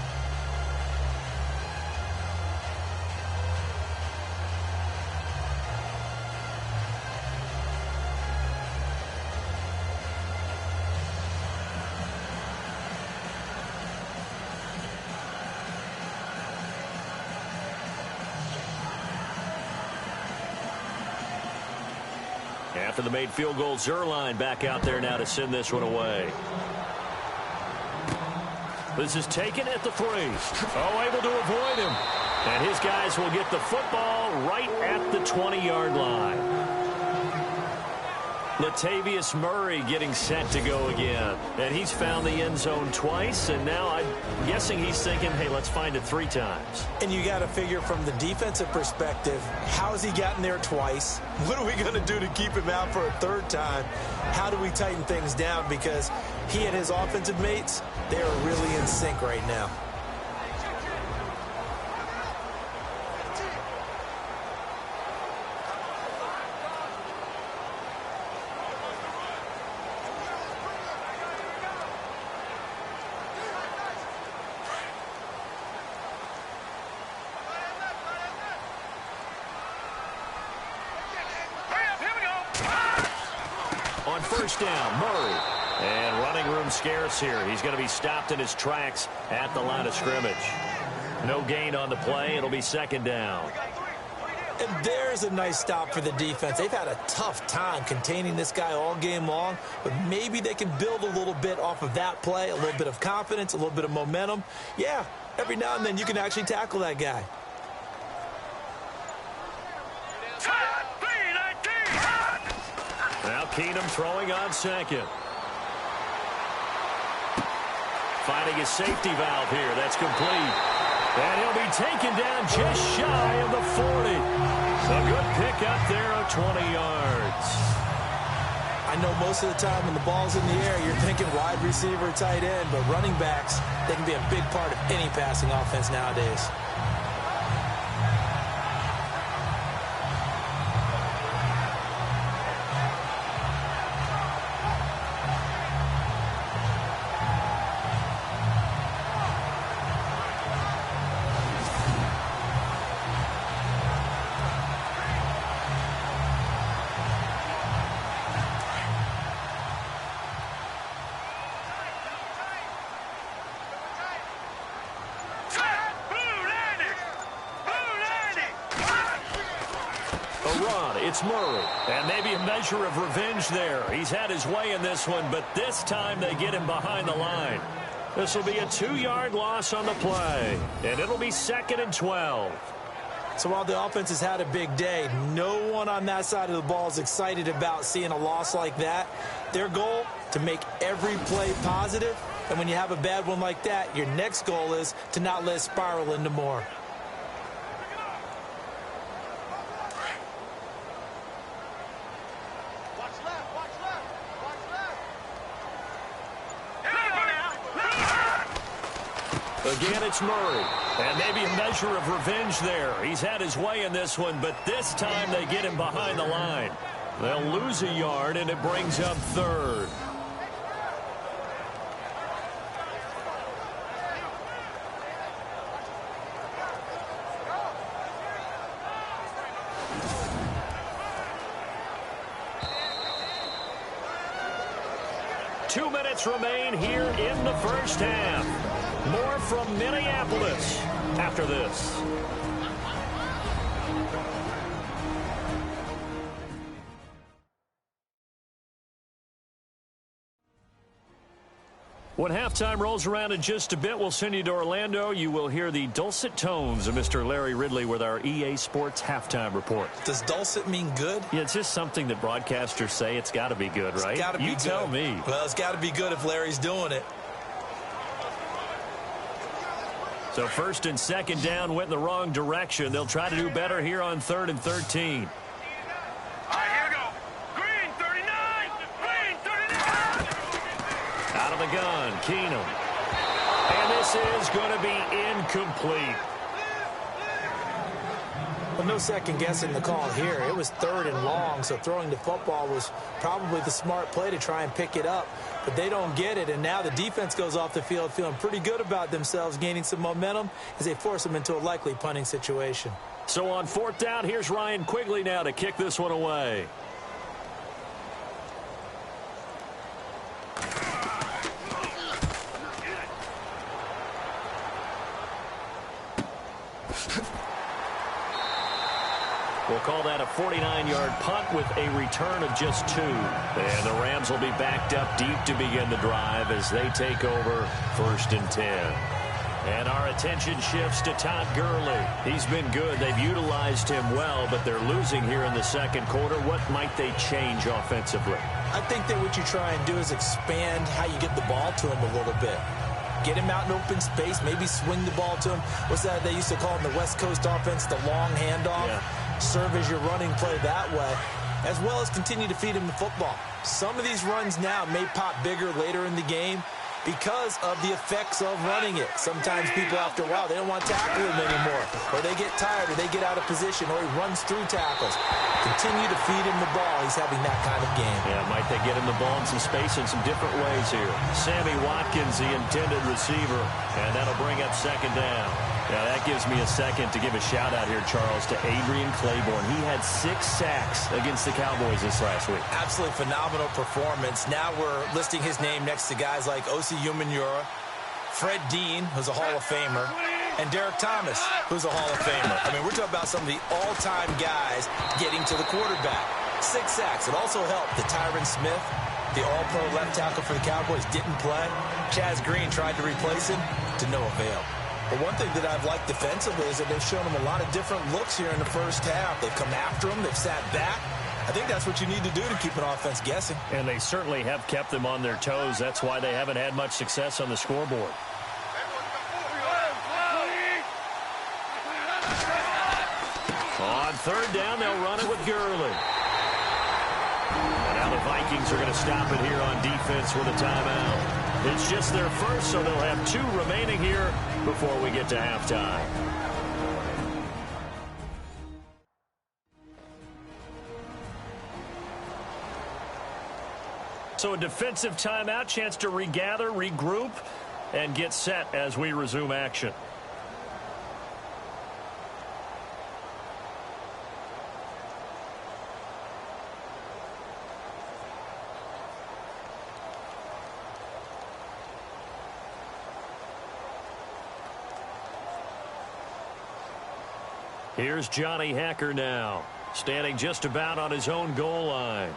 After the made field goal, Zerline back out there now to send this one away. This is taken at the 3. Oh, able to avoid him. And his guys will get the football right at the 20-yard line. Latavius Murray getting set to go again. And he's found the end zone twice, and now I'm guessing he's thinking, hey, let's find it 3 times. And you got to figure from the defensive perspective, how has he gotten there twice? What are we going to do to keep him out for a 3rd time? How do we tighten things down? Because he and his offensive mates, they are really in sync right now. first down. Murray. And running room scarce here. He's going to be stopped in his tracks at the line of scrimmage. No gain on the play. It'll be second down. And there's a nice stop for the defense. They've had a tough time containing this guy all game long, but maybe they can build a little bit off of that play, a little bit of confidence, a little bit of momentum. Yeah, every now and then you can actually tackle that guy. Now Keenum throwing on second. Finding his safety valve here. That's complete. And he'll be taken down just shy of the 40. A good pickup there of 20 yards. I know most of the time when the ball's in the air, you're thinking wide receiver, tight end, but running backs, they can be a big part of any passing offense nowadays. It's Murray, and maybe a measure of revenge there. He's had his way in this one, but this time they get him behind the line. This will be a 2-yard loss on the play, and it'll be 2nd and 12. So while the offense has had a big day, no one on that side of the ball is excited about seeing a loss like that. Their goal, to make every play positive, and when you have a bad one like that, your next goal is to not let it spiral into more. Again, it's Murray. And maybe a measure of revenge there. He's had his way in this one, but this time they get him behind the line. They'll lose a yard, and it brings up 3rd. Two minutes remain here in the first half. More from Minneapolis after this. When halftime rolls around in just a bit, we'll send you to Orlando. You will hear the dulcet tones of Mr. Larry Ridley with our EA Sports halftime report. Does dulcet mean good? Yeah, it's just something that broadcasters say. It's got to be good, right? It's got to be good. You tell me. Well, it's got to be good if Larry's doing it. So 1st and 2nd down went in the wrong direction. They'll try to do better here on 3rd and 13. Out of the gun, Keenum. And this is going to be incomplete. Well, no second guessing the call here. It was 3rd and long, so throwing the football was probably the smart play to try and pick it up. But they don't get it, and now the defense goes off the field feeling pretty good about themselves, gaining some momentum as they force them into a likely punting situation. So on 4th down, here's Ryan Quigley now to kick this one away. We'll call that a 49-yard punt with a return of just 2. And the Rams will be backed up deep to begin the drive as they take over 1st and 10. And our attention shifts to Todd Gurley. He's been good. They've utilized him well, but they're losing here in the 2nd quarter. What might they change offensively? I think that what you try and do is expand how you get the ball to him a little bit. Get him out in open space, maybe swing the ball to him. What's that they used to call in the West Coast offense, the long handoff? Yeah. Serve as your running play that way, as well as continue to feed him the football. Some of these runs now may pop bigger later in the game because of the effects of running it. Sometimes people, after a while, they don't want to tackle him anymore, or they get tired, or they get out of position, or he runs through tackles. Continue to feed him the ball. He's having that kind of game. Yeah, might they get him the ball in some space in some different ways here. Sammy Watkins, the intended receiver, and that'll bring up 2nd down. Now, that gives me a second to give a shout-out here, Charles, to Adrian Claiborne. He had 6 sacks against the Cowboys this last week. Absolutely phenomenal performance. Now we're listing his name next to guys like Osi Umenyiora, Fred Dean, who's a Hall of Famer, and Derek Thomas, who's a Hall of Famer. I mean, we're talking about some of the all-time guys getting to the quarterback. 6 sacks. It also helped that Tyron Smith, the all-pro left tackle for the Cowboys, didn't play. Chaz Green tried to replace him to no avail. But one thing that I've liked defensively is that they've shown him a lot of different looks here in the first half. They've come after him. They've sat back. I think that's what you need to do to keep an offense guessing. And they certainly have kept them on their toes. That's why they haven't had much success on the scoreboard. On third down, they'll run it with Gurley. And now the Vikings are going to stop it here on defense with a timeout. It's just their first, so they'll have 2 remaining here before we get to halftime. So a defensive timeout, chance to regather, regroup, and get set as we resume action. Here's Johnny Hacker now, standing just about on his own goal line.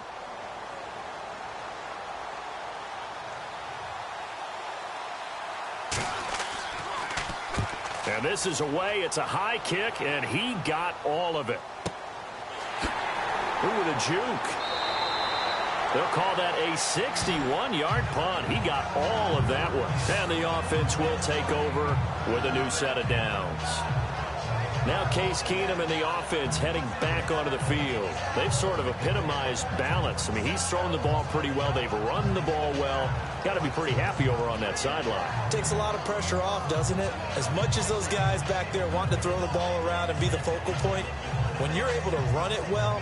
And this is away. It's a high kick, and he got all of it. Ooh, with a juke. They'll call that a 61-yard punt. He got all of that one. And the offense will take over with a new set of downs. Now Case Keenum and the offense heading back onto the field. They've sort of epitomized balance. I mean, he's thrown the ball pretty well. They've run the ball well. Got to be pretty happy over on that sideline. Takes a lot of pressure off, doesn't it? As much as those guys back there want to throw the ball around and be the focal point, when you're able to run it well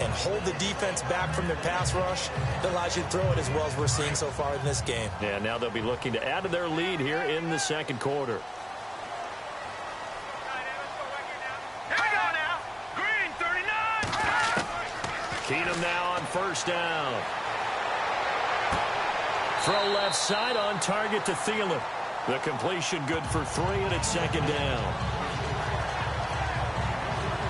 and hold the defense back from their pass rush, that allows you to throw it as well as we're seeing so far in this game. Yeah, now they'll be looking to add to their lead here in the second quarter. Keenum now on first down. Throw left side on target to Thielen. The completion good for 3, and it's second down.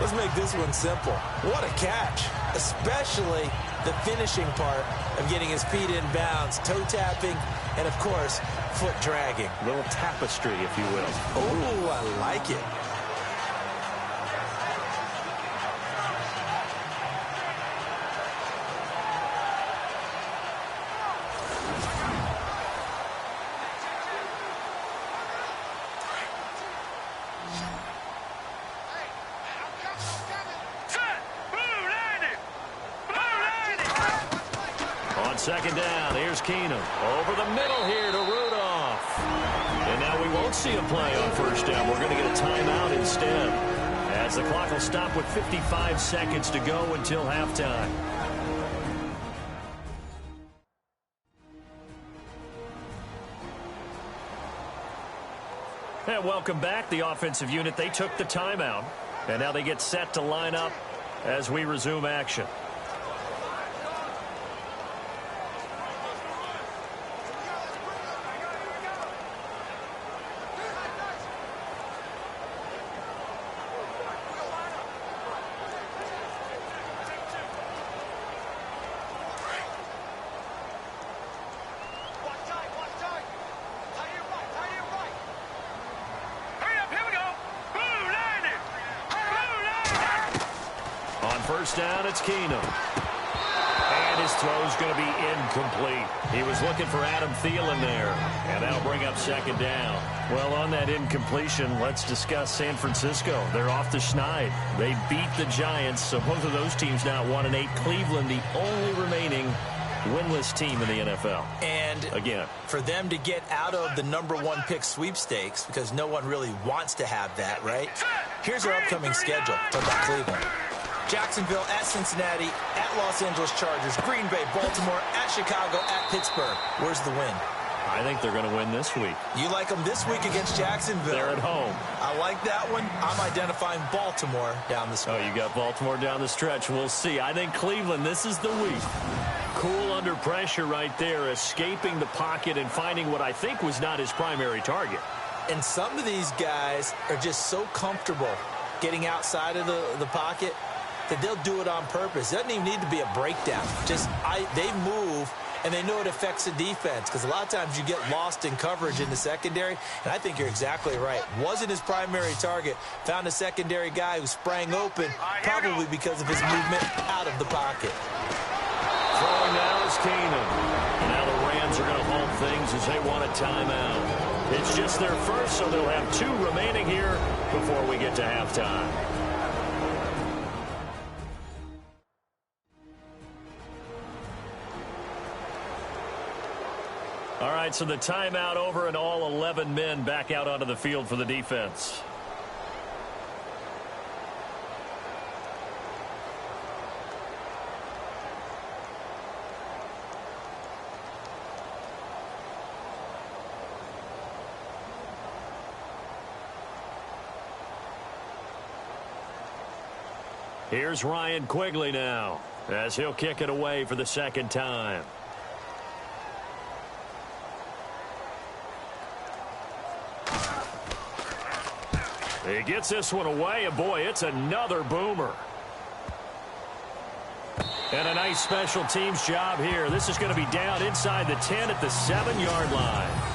Let's make this one simple. What a catch, especially the finishing part of getting his feet in bounds, toe tapping, and, of course, foot dragging. A little tapestry, if you will. Oh, I like it. Second down, here's Keenum. Over the middle here to Rudolph. And now we won't see a play on first down. We're going to get a timeout instead, as the clock will stop with 55 seconds to go until halftime. And welcome back. The offensive unit, they took the timeout. And now they get set to line up as we resume action. First down, it's Keenum. And his throw's going to be incomplete. He was looking for Adam Thielen there. And that'll bring up second down. Well, on that incompletion, let's discuss San Francisco. They're off the schneid. They beat the Giants, so both of those teams now at 1-8. Cleveland, the only remaining winless team in the NFL. And again, for them to get out of the #1 pick sweepstakes, because no one really wants to have that, right? Here's our upcoming schedule. Talk about Cleveland. Jacksonville, at Cincinnati, at Los Angeles Chargers, Green Bay, Baltimore, at Chicago, at Pittsburgh. Where's the win? I think they're going to win this week. You like them this week against Jacksonville. They're at home. I like that one. I'm identifying Baltimore down the stretch. Oh, you got Baltimore down the stretch. We'll see. I think Cleveland, this is the week. Cool under pressure right there, escaping the pocket and finding what I think was not his primary target. And some of these guys are just so comfortable getting outside of the pocket that they'll do it on purpose. It doesn't even need to be a breakdown. They move, and they know it affects the defense, because a lot of times you get lost in coverage in the secondary, and I think you're exactly right. Wasn't his primary target. Found a secondary guy who sprang open, probably because of his movement out of the pocket. Throwing now is Keenan. Now the Rams are going to halt things as they want a timeout. It's just their first, so they'll have 2 remaining here before we get to halftime. All right, so the timeout over and all 11 men back out onto the field for the defense. Here's Ryan Quigley now, as he'll kick it away for the second time. He gets this one away, and boy, it's another boomer. And a nice special teams job here. This is going to be down inside the 10 at the 7-yard line.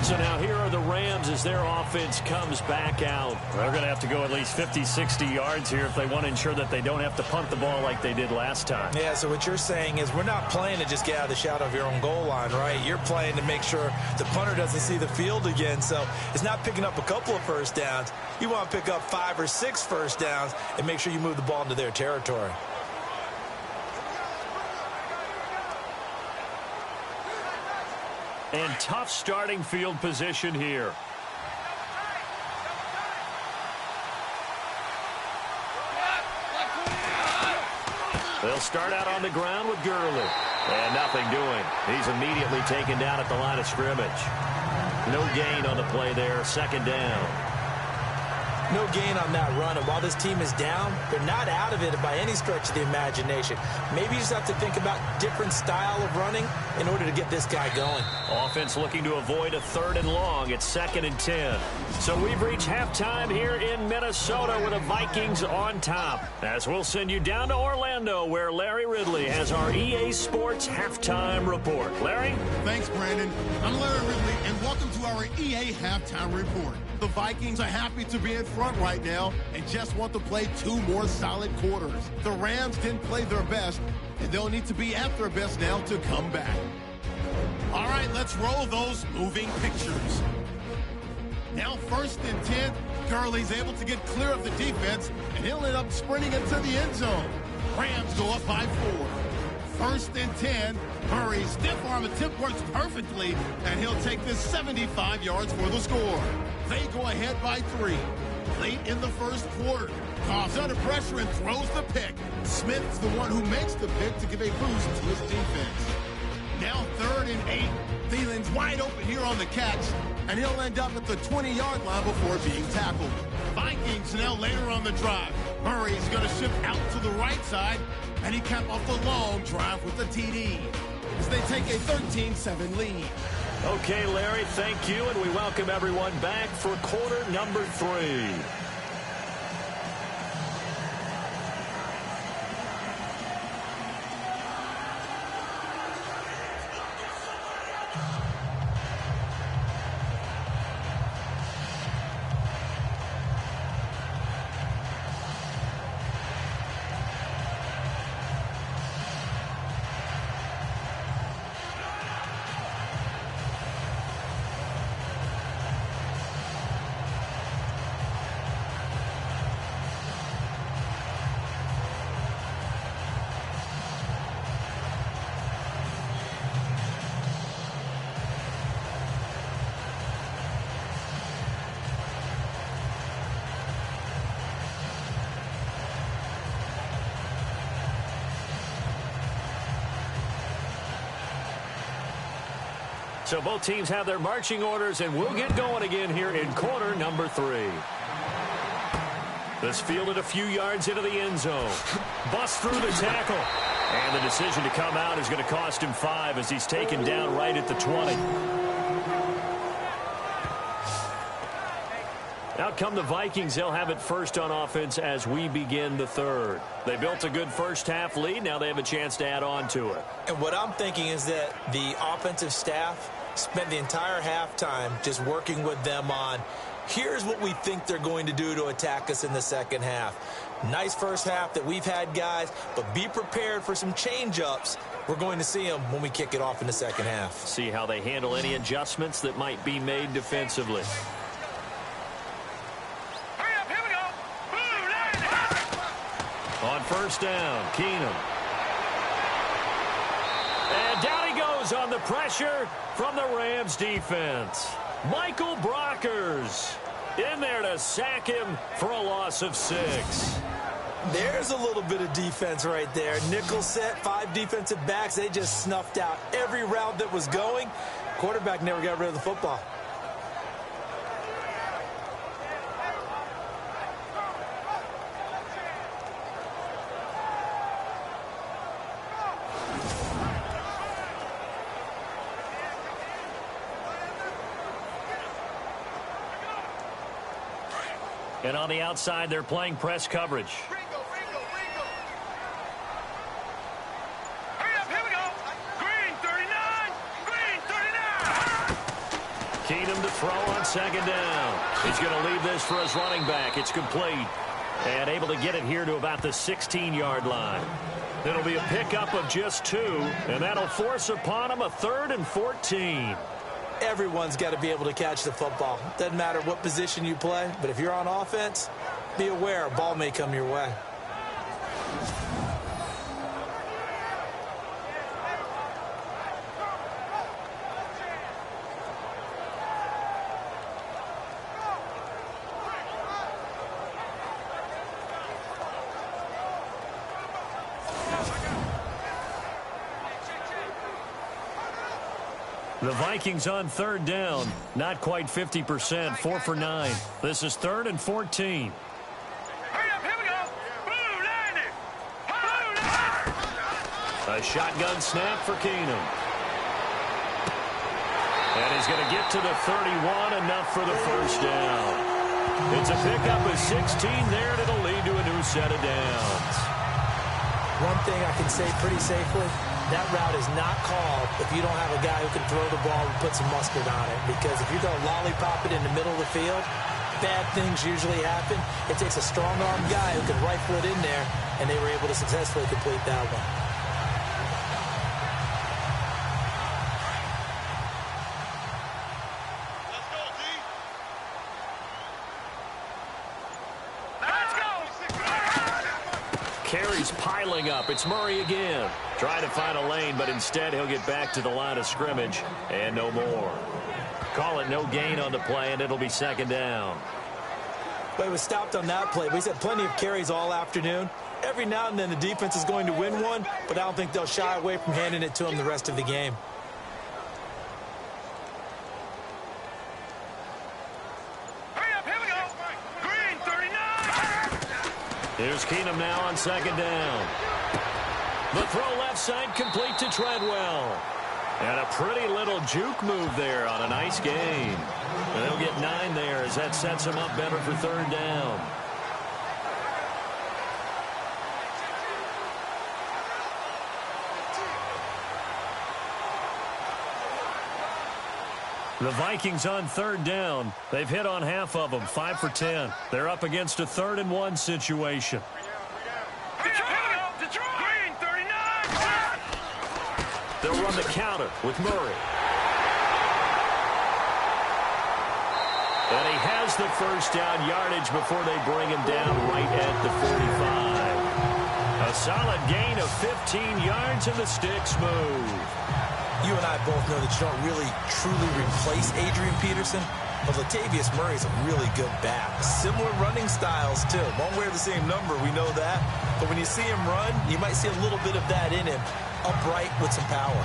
So now here are the Rams as their offense comes back out. They're going to have to go at least 50, 60 yards here if they want to ensure that they don't have to punt the ball like they did last time. Yeah, so what you're saying is we're not playing to just get out of the shadow of your own goal line, right? You're playing to make sure the punter doesn't see the field again. So it's not picking up a couple of first downs. You want to pick up 5 or 6 first downs and make sure you move the ball into their territory. And tough starting field position here. They'll start out on the ground with Gurley. And nothing doing. He's immediately taken down at the line of scrimmage. No gain on the play there. Second down. No gain on that run, and while this team is down, they're not out of it by any stretch of the imagination. Maybe you just have to think about different style of running in order to get this guy going. Offense looking to avoid a 3rd and long. It's 2nd and 10. So we've reached halftime here in Minnesota with the Vikings on top. As we'll send you down to Orlando, where Larry Ridley has our EA Sports halftime report. Larry? Thanks, Brandon. I'm Larry Ridley, and welcome to our EA halftime report. The Vikings are happy to be in front right now and just want to play 2 more solid quarters. The Rams didn't play their best, and they'll need to be at their best now to come back. All right, let's roll those moving pictures. Now 1st and 10, Gurley's able to get clear of the defense, and he'll end up sprinting into the end zone. Rams go up by 4. 1st and 10, Murray's stiff arm attempt works perfectly, and he'll take this 75 yards for the score. They go ahead by 3. Late in the first quarter, Goff's under pressure and throws the pick. Smith's the one who makes the pick to give a boost to his defense. Now 3rd and 8. Thielen's wide open here on the catch, and he'll end up at the 20-yard line before being tackled. Vikings now later on the drive. Murray's going to shift out to the right side, and he capped off the long drive with the TD as they take a 13-7 lead. Okay, Larry, thank you, and we welcome everyone back for quarter number 3. So both teams have their marching orders, and we'll get going again here in quarter number 3. This fielded a few yards into the end zone. Busts through the tackle. And the decision to come out is going to cost him 5 as he's taken down right at the 20. Out come the Vikings. They'll have it first on offense as we begin the third. They built a good first-half lead. Now they have a chance to add on to it. And what I'm thinking is that the offensive staff spent the entire halftime just working with them on, here's what we think they're going to do to attack us in the second half. Nice first half that we've had, guys, but be prepared for some change-ups. We're going to see them when we kick it off in the second half. See how they handle any adjustments that might be made defensively. On first down, Keenum. And down he goes on the pressure from the Rams defense. Michael Brockers in there to sack him for a loss of 6. There's a little bit of defense right there. Nickel set, 5 defensive backs. They just snuffed out every route that was going. Quarterback never got rid of the football. And on the outside, they're playing press coverage. Hurry up, here we go. Green 39, Green 39. Keenum to throw on second down. He's going to leave this for his running back. It's complete. And able to get it here to about the 16-yard line. It'll be a pickup of just 2, and that'll force upon him a 3rd and 14. Everyone's got to be able to catch the football. Doesn't matter what position you play, but if you're on offense, be aware a ball may come your way. The Vikings on third down, not quite 50%, 4 for 9. This is 3rd and 14. Hurry up, here we go. Blue 90. Blue 90. A shotgun snap for Keenum. And he's going to get to the 31, enough for the first down. It's a pickup of 16 there, and it'll lead to a new set of downs. One thing I can say pretty safely, that route is not called if you don't have a guy who can throw the ball and put some mustard on it. Because if you're going to lollipop it in the middle of the field, bad things usually happen. It takes a strong-arm guy who can rifle it in there, and they were able to successfully complete that one. Carries piling up. It's Murray again. Trying to find a lane, but instead he'll get back to the line of scrimmage and no more. Call it no gain on the play, and it'll be second down. But he was stopped on that play. But he's had plenty of carries all afternoon. Every now and then the defense is going to win one, but I don't think they'll shy away from handing it to him the rest of the game. Here's Keenum now on second down. The throw left side complete to Treadwell. And a pretty little juke move there on a nice gain. And they'll get 9 there as that sets them up better for third down. The Vikings on third down. They've hit on half of them, 5 for 10. They're up against a 3rd and 1 situation. Green 39. They'll run the counter with Murray. And he has the first down yardage before they bring him down right at the 45. A solid gain of 15 yards and the sticks move. You and I both know that you don't really truly replace Adrian Peterson, but Latavius Murray's a really good back. Similar running styles, too. Won't wear the same number, we know that. But when you see him run, you might see a little bit of that in him, upright with some power.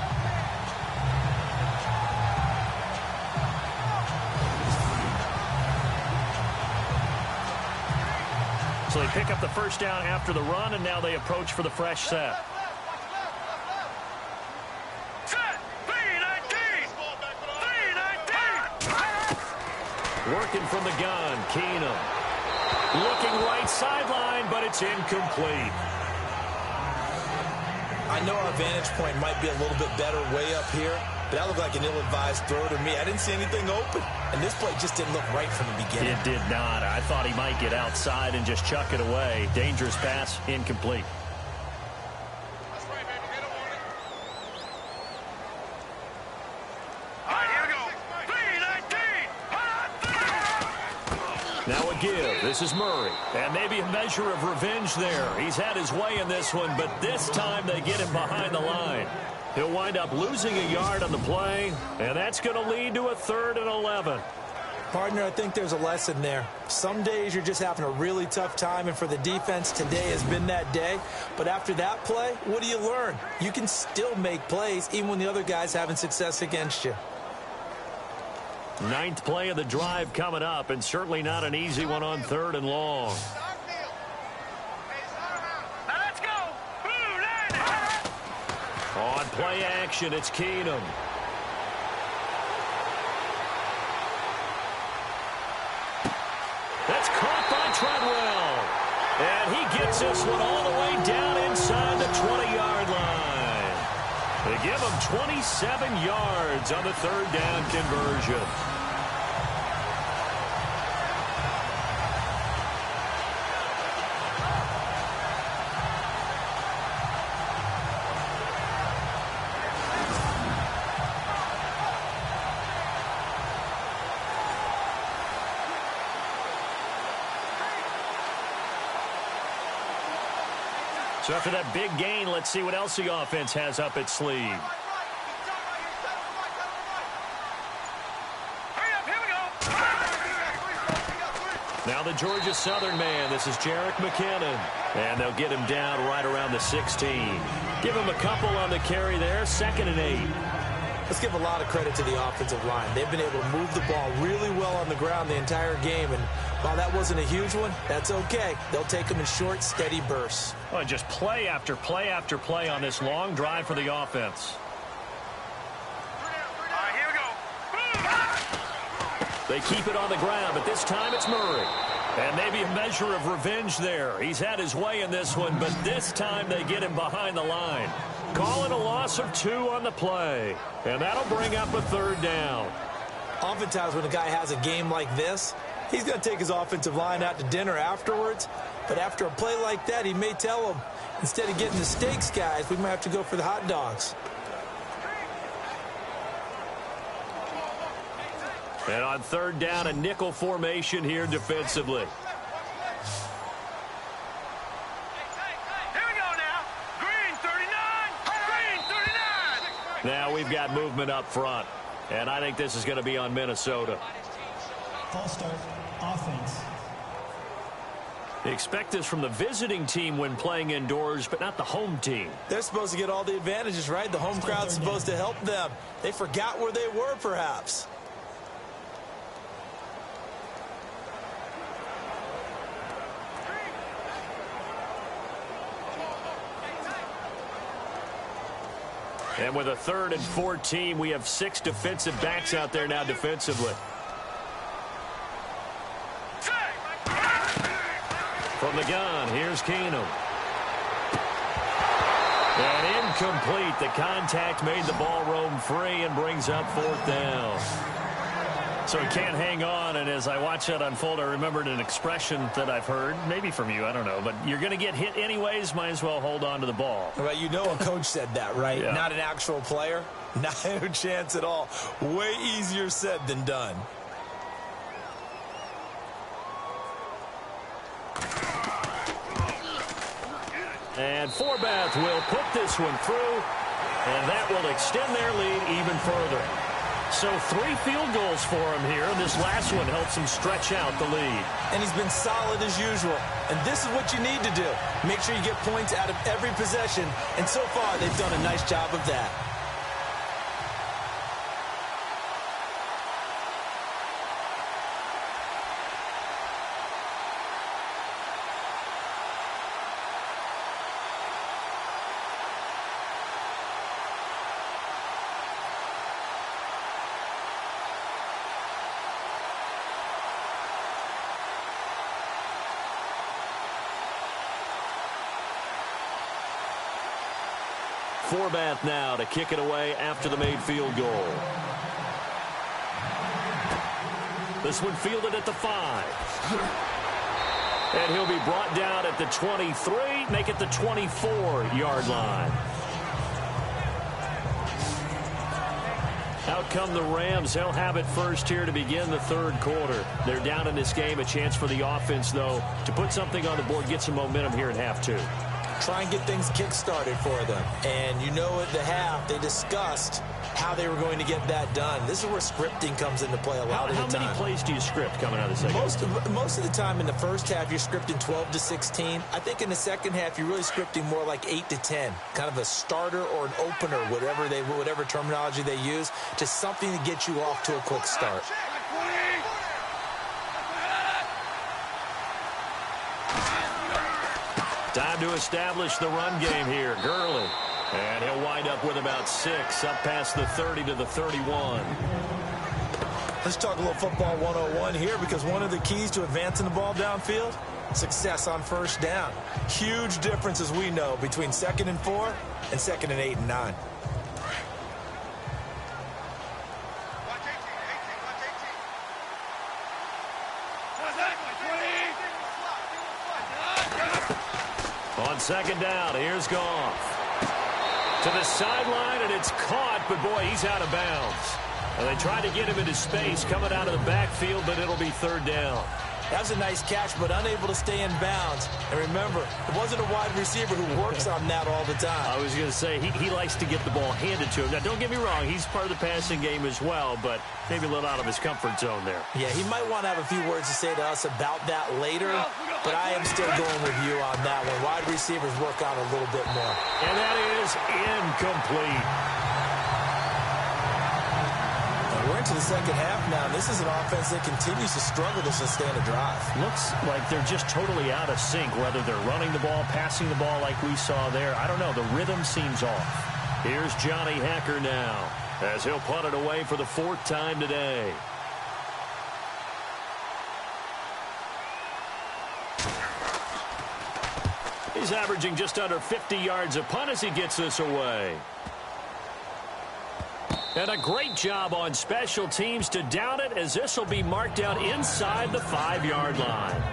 So they pick up the first down after the run, and now they approach for the fresh set. Working from the gun, Keenum. Looking right sideline, but it's incomplete. I know our vantage point might be a little bit better way up here, but that looked like an ill-advised throw to me. I didn't see anything open, and this play just didn't look right from the beginning. It did not. I thought he might get outside and just chuck it away. Dangerous pass, incomplete. Now a give. This is Murray. And maybe a measure of revenge there. He's had his way in this one, but this time they get him behind the line. He'll wind up losing a yard on the play, and that's going to lead to a 3rd and 11. Partner, I think there's a lesson there. Some days you're just having a really tough time, and for the defense, today has been that day. But after that play, what do you learn? You can still make plays even when the other guy's having success against you. 9th play of the drive coming up, and certainly not an easy one on 3rd and long. Let's go. On play action, it's Keenum. That's caught by Treadwell. And he gets this one all the way down inside the 20-yard line. They give him 27 yards on the 3rd down conversion. So after that big gain, let's see what else the offense has up its sleeve. Now the Georgia Southern man. This is Jerick McKinnon. And they'll get him down right around the 16. Give him a couple on the carry there. 2nd and 8. Let's give a lot of credit to the offensive line. They've been able to move the ball really well on the ground the entire game. And while that wasn't a huge one, that's okay. They'll take them in short, steady bursts. Well, just play after play after play on this long drive for the offense. All right, here we go. They keep it on the ground, but this time it's Murray. And maybe a measure of revenge there. He's had his way in this one, but this time they get him behind the line. Calling a loss of 2 on the play. And that'll bring up a 3rd down. Oftentimes when a guy has a game like this, he's going to take his offensive line out to dinner afterwards. But after a play like that, he may tell them, instead of getting the steaks, guys, we might have to go for the hot dogs. And on 3rd down, a nickel formation here defensively. Here we go now. Green 39. Green 39. Now we've got movement up front. And I think this is going to be on Minnesota. False start, offense. They expect this from the visiting team when playing indoors, but not the home team. They're supposed to get all the advantages, right? The home crowd's supposed to help them. They forgot where they were, perhaps. And with a 3rd and 14, we have 6 defensive backs out there now defensively. From the gun, here's Keenum. And incomplete. The contact made the ball roam free and brings up 4th down. So he can't hang on, and as I watch that unfold, I remembered an expression that I've heard, maybe from you, I don't know, but you're going to get hit anyways, might as well hold on to the ball. Well, you know a coach said that, right? Yeah. Not an actual player. Not a chance at all. Way easier said than done. And Forbath will put this one through, and that will extend their lead even further. So 3 field goals for him here. This last one helps him stretch out the lead. And he's been solid as usual. And this is what you need to do. Make sure you get points out of every possession. And so far, they've done a nice job of that. Forbath now to kick it away after the made field goal. This one fielded at the 5. And he'll be brought down at the 23, make it the 24-yard line. Out come the Rams. They'll have it first here to begin the third quarter. They're down in this game. A chance for the offense, though, to put something on the board, get some momentum here in half 2. Try and get things kick-started for them. And you know at the half, they discussed how they were going to get that done. This is where scripting comes into play a lot of the time. How many plays do you script coming out of the second? Most of the time in the first half, you're scripting 12 to 16. I think in the second half, you're really scripting more like 8 to 10. Kind of a starter or an opener, whatever terminology they use. Just something to get you off to a quick start. Time to establish the run game here. Gurley. And he'll wind up with about 6, up past the 30 to the 31. Let's talk a little football 101 here, because one of the keys to advancing the ball downfield, success on first down. Huge difference, as we know, between 2nd and 4 and 2nd and 8 and 9. On second down, here's Goff. To the sideline, and it's caught, but boy, he's out of bounds. And they tried to get him into space coming out of the backfield, but it'll be third down. That was a nice catch, but unable to stay in bounds. And remember, it wasn't a wide receiver who works on that all the time. I was going to say, he likes to get the ball handed to him. Now, don't get me wrong, he's part of the passing game as well, but maybe a little out of his comfort zone there. Yeah, he might want to have a few words to say to us about that later, but I am still going with you on that one. Wide receivers work on a little bit more. And that is incomplete. We're into the second half now. This is an offense that continues to struggle to sustain a drive. Looks like they're just totally out of sync, whether they're running the ball, passing the ball like we saw there. I don't know. The rhythm seems off. Here's Johnny Hacker now, as he'll punt it away for the 4th time today. He's averaging just under 50 yards a punt as he gets this away. And a great job on special teams to down it, as this will be marked out inside the 5-yard line.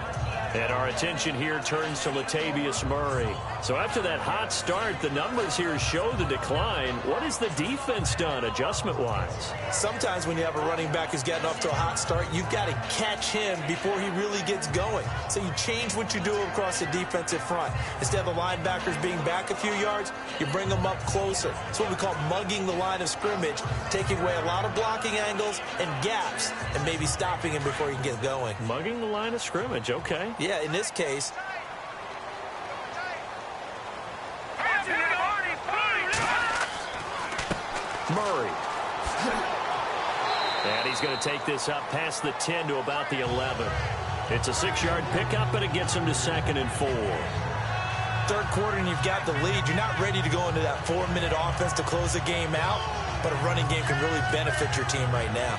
And our attention here turns to Latavius Murray. So after that hot start, the numbers here show the decline. What has the defense done adjustment-wise? Sometimes when you have a running back who's getting off to a hot start, you've got to catch him before he really gets going. So you change what you do across the defensive front. Instead of the linebackers being back a few yards, you bring them up closer. It's what we call mugging the line of scrimmage, taking away a lot of blocking angles and gaps, and maybe stopping him before he can get going. Mugging the line of scrimmage, okay. Yeah, in this case, Murray. And he's going to take this up past the 10 to about the 11. It's a 6-yard pickup, and it gets him to 2nd and 4. Third quarter, and you've got the lead. You're not ready to go into that 4-minute offense to close the game out, but a running game can really benefit your team right now.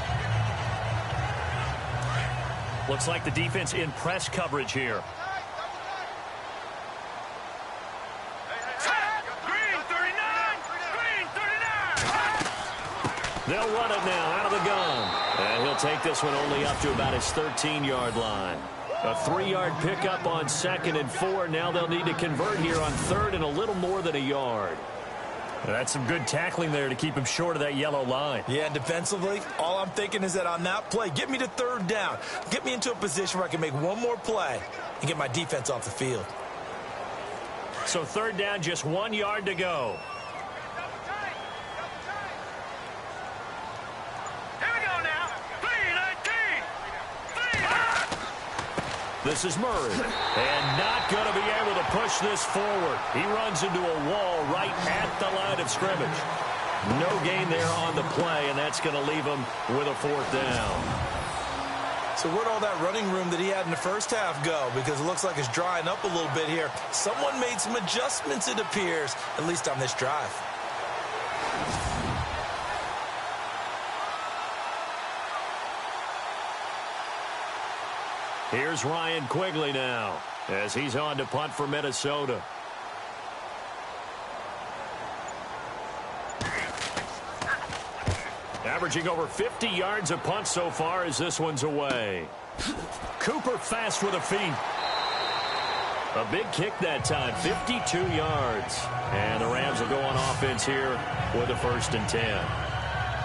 Looks like the defense in press coverage here. They'll run it now out of the gun. And he'll take this one only up to about his 13-yard line. A 3-yard pickup on 2nd and 4. Now they'll need to convert here on 3rd and a little more than a yard. That's some good tackling there to keep him short of that yellow line. Yeah, and defensively, all I'm thinking is that on that play, get me to 3rd down. Get me into a position where I can make one more play and get my defense off the field. So 3rd down, just 1 yard to go. This is Murray, and not going to be able to push this forward. He runs into a wall right at the line of scrimmage. No gain there on the play, and that's going to leave him with a 4th down. So where'd all that running room that he had in the first half go? Because it looks like it's drying up a little bit here. Someone made some adjustments, it appears, at least on this drive. Here's Ryan Quigley now, as he's on to punt for Minnesota. Averaging over 50 yards a punt so far as this one's away. Cooper fast with a feet. A big kick that time, 52 yards. And the Rams will go on offense here with a 1st and 10.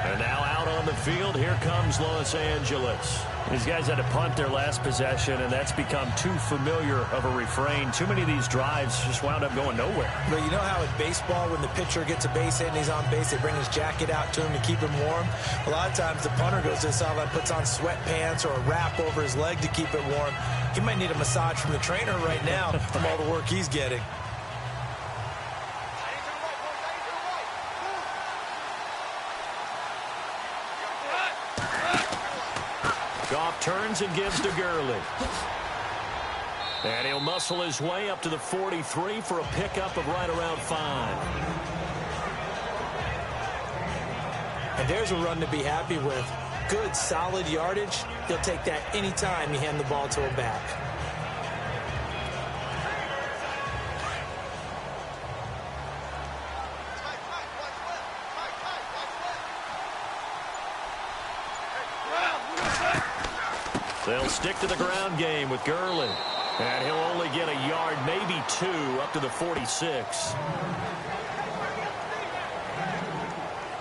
And now out on the field, here comes Los Angeles. These guys had to punt their last possession, and that's become too familiar of a refrain. Too many of these drives just wound up going nowhere. But you know how in baseball, when the pitcher gets a base hit and he's on base, they bring his jacket out to him to keep him warm? A lot of times the punter goes to the sideline, puts on sweatpants or a wrap over his leg to keep it warm. He might need a massage from the trainer right now from all the work he's getting. Goff turns and gives to Gurley. And he'll muscle his way up to the 43 for a pickup of right around 5. And there's a run to be happy with. Good, solid yardage. He'll take that anytime you hand the ball to him back. They'll stick to the ground game with Gurley. And he'll only get a yard, maybe 2, up to the 46.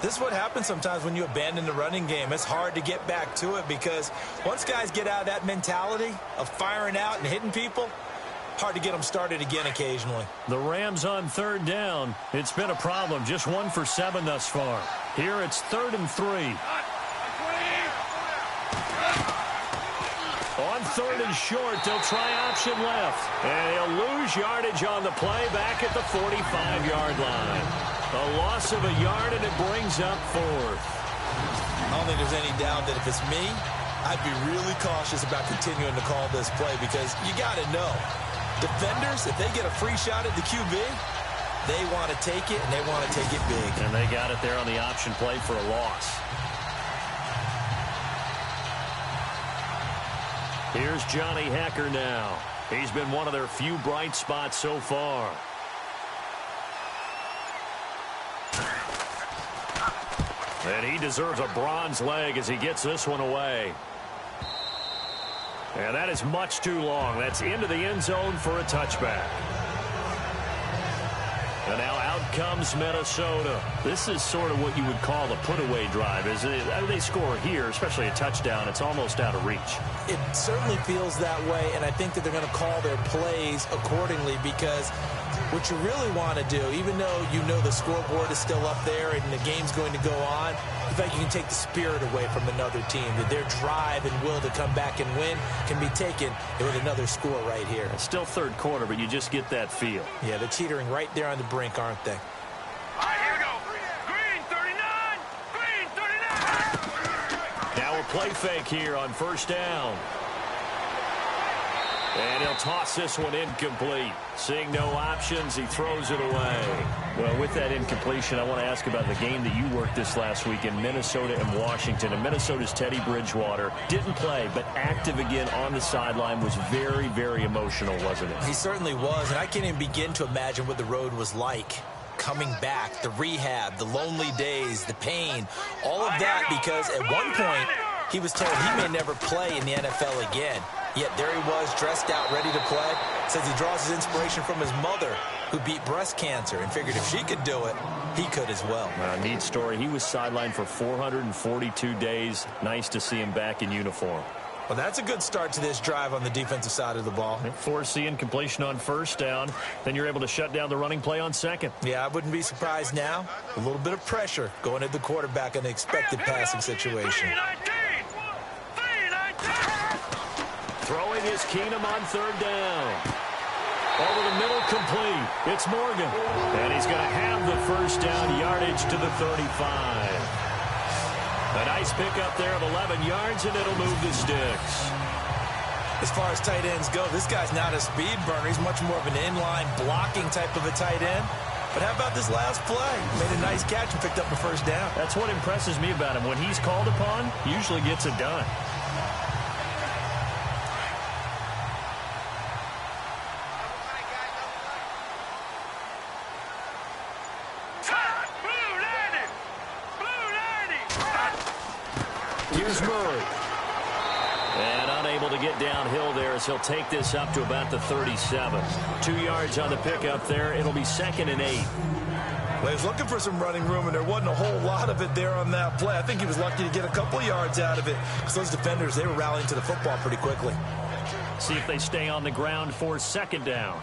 This is what happens sometimes when you abandon the running game. It's hard to get back to it because once guys get out of that mentality of firing out and hitting people, hard to get them started again occasionally. The Rams on 3rd down. It's been a problem. Just 1 for 7 thus far. Here it's 3rd and 3. On 3rd and short, they'll try option left. And he'll lose yardage on the play back at the 45-yard line. A loss of a yard, and it brings up 4th. I don't think there's any doubt that if it's me, I'd be really cautious about continuing to call this play because you got to know, defenders, if they get a free shot at the QB, they want to take it, and they want to take it big. And they got it there on the option play for a loss. Here's Johnny Hecker now. He's been one of their few bright spots so far. And he deserves a bronze leg as he gets this one away. And that is much too long. That's into the end zone for a touchback. And now out comes Minnesota. This is sort of what you would call a put-away drive, isn't it? I mean, they score here, especially a touchdown. It's almost out of reach. It certainly feels that way, and I think that they're going to call their plays accordingly because what you really want to do, even though you know the scoreboard is still up there and the game's going to go on, in fact, you can take the spirit away from another team. That their drive and will to come back and win can be taken with another score right here. It's still 3rd quarter, but you just get that feel. Yeah, they're teetering right there on the brink, aren't they? All right, here we go. Green 39. Green 39. Now a play fake here on 1st down. And he'll toss this one incomplete. Seeing no options, he throws it away. Well, with that incompletion, I want to ask about the game that you worked this last week in Minnesota and Washington. And Minnesota's Teddy Bridgewater didn't play, but active again on the sideline, was very, very emotional, wasn't it? He certainly was, and I can't even begin to imagine what the road was like. Coming back, the rehab, the lonely days, the pain, all of that because at one point he was told he may never play in the NFL again. Yet there he was, dressed out, ready to play. Says he draws his inspiration from his mother, who beat breast cancer, and figured if she could do it, he could as well. Neat story. He was sidelined for 442 days. Nice to see him back in uniform. Well, that's a good start to this drive on the defensive side of the ball. Force the incompletion on 1st down. Then you're able to shut down the running play on 2nd. Yeah, I wouldn't be surprised now. A little bit of pressure going at the quarterback in an expected passing situation. Throwing is Keenum on 3rd down. Over the middle, complete. It's Morgan. And he's going to have the 1st down, yardage to the 35. A nice pickup there of 11 yards, and it'll move the sticks. As far as tight ends go, this guy's not a speed burner. He's much more of an inline blocking type of a tight end. But how about this last play? Made a nice catch and picked up the 1st down. That's what impresses me about him. When he's called upon, usually gets it done. Here's Murray. And unable to get downhill there as he'll take this up to about the 37. 2 yards on the pickup there. It'll be 2nd and 8. Well, he was looking for some running room, and there wasn't a whole lot of it there on that play. I think he was lucky to get a couple yards out of it because those defenders, they were rallying to the football pretty quickly. See if they stay on the ground for 2nd down.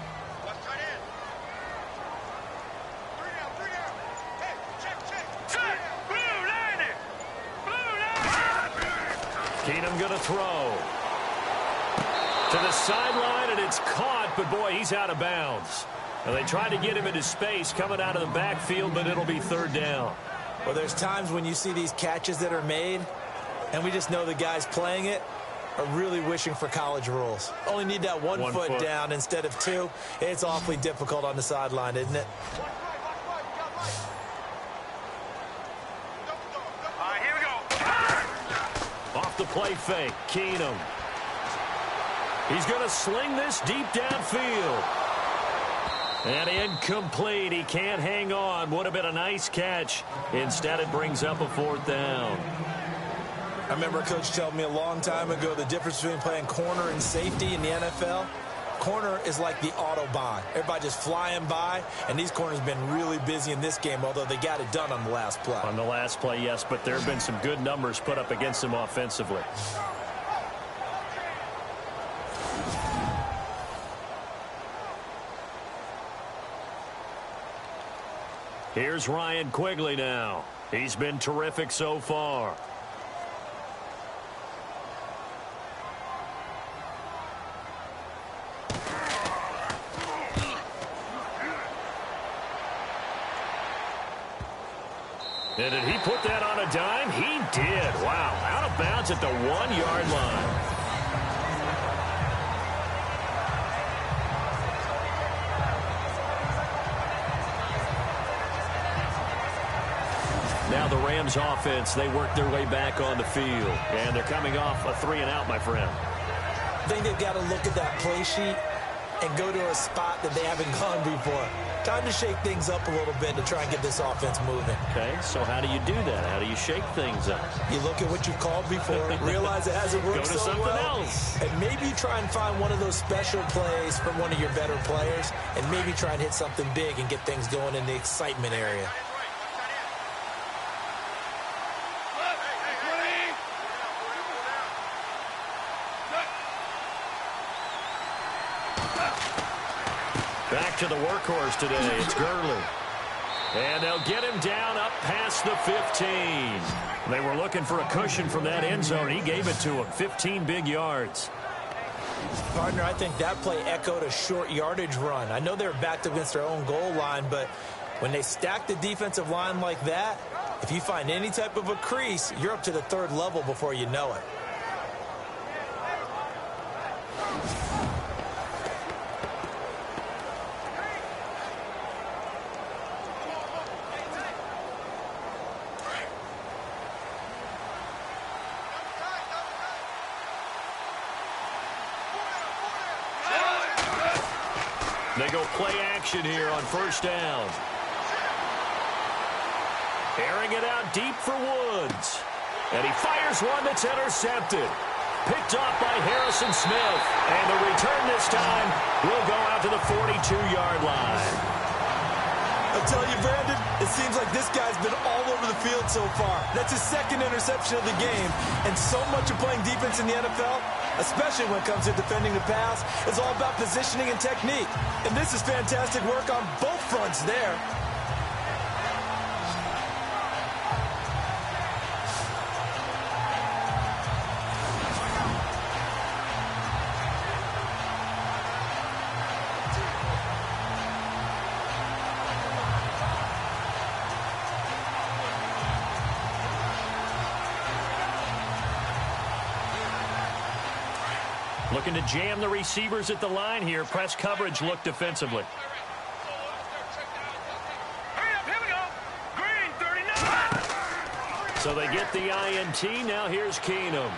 Keenum going to throw. To the sideline, and it's caught, but boy, he's out of bounds. And they tried to get him into space coming out of the backfield, but it'll be 3rd down. Well, there's times when you see these catches that are made, and we just know the guys playing it are really wishing for college rules. Only need that one foot down instead of 2. It's awfully difficult on the sideline, isn't it? Here we go. Off the play fake, Keenum. He's going to sling this deep downfield. And incomplete. He can't hang on. Would have been a nice catch. Instead, it brings up a 4th down. I remember a coach telling me a long time ago the difference between playing corner and safety in the NFL. Corner is like the Autobahn. Everybody just flying by, and these corners have been really busy in this game, although they got it done on the last play. On the last play, yes, but there have been some good numbers put up against them offensively. Here's Ryan Quigley now. He's been terrific so far. And did he put that on a dime? He did. Wow. Out of bounds at the 1-yard line. Now the Rams offense, they work their way back on the field. And they're coming off a 3-and-out, my friend. I think they've got to look at that play sheet and go to a spot that they haven't gone before. Time to shake things up a little bit to try and get this offense moving. Okay, so how do you do that? How do you shake things up? You look at what you've called before, realize it hasn't worked so well. Go to something else. And maybe try and find one of those special plays from one of your better players, and maybe try and hit something big and get things going in the excitement area. Back to the workhorse today. It's Gurley. And they'll get him down up past the 15. They were looking for a cushion from that end zone. He gave it to him. 15 big yards. Partner, I think that play echoed a short yardage run. I know they were backed against their own goal line, but when they stack the defensive line like that, if you find any type of a crease, you're up to the 3rd level before you know it. They go play action here on 1st down. Airing it out deep for Woods. And he fires one that's intercepted. Picked off by Harrison Smith. And the return this time will go out to the 42-yard line. I'll tell you, Brandon, it seems like this guy's been all over the field so far. That's his 2nd interception of the game. And so much of playing defense in the NFL, especially when it comes to defending the pass, is all about positioning and technique. And this is fantastic work on both fronts there. Looking to jam the receivers at the line here. Press coverage look defensively. Hurry up, here we go. Green, 39. So they get the INT. Now here's Keenum.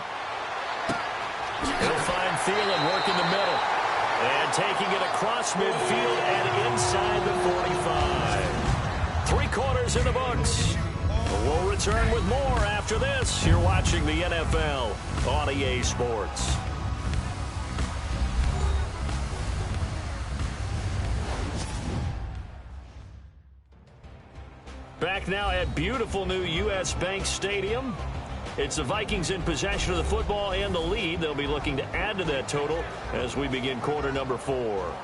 He'll find Thielen work in the middle. And taking it across midfield and inside the 45. 3 quarters in the books. We'll return with more after this. You're watching the NFL on EA Sports. Back now at beautiful new U.S. Bank Stadium. It's the Vikings in possession of the football and the lead. They'll be looking to add to that total as we begin quarter number 4.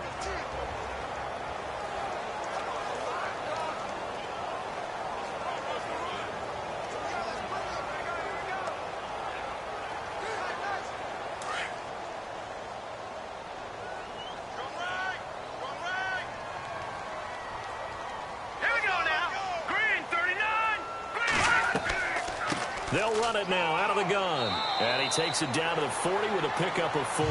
They'll run it now out of the gun. And he takes it down to the 40 with a pickup of 4.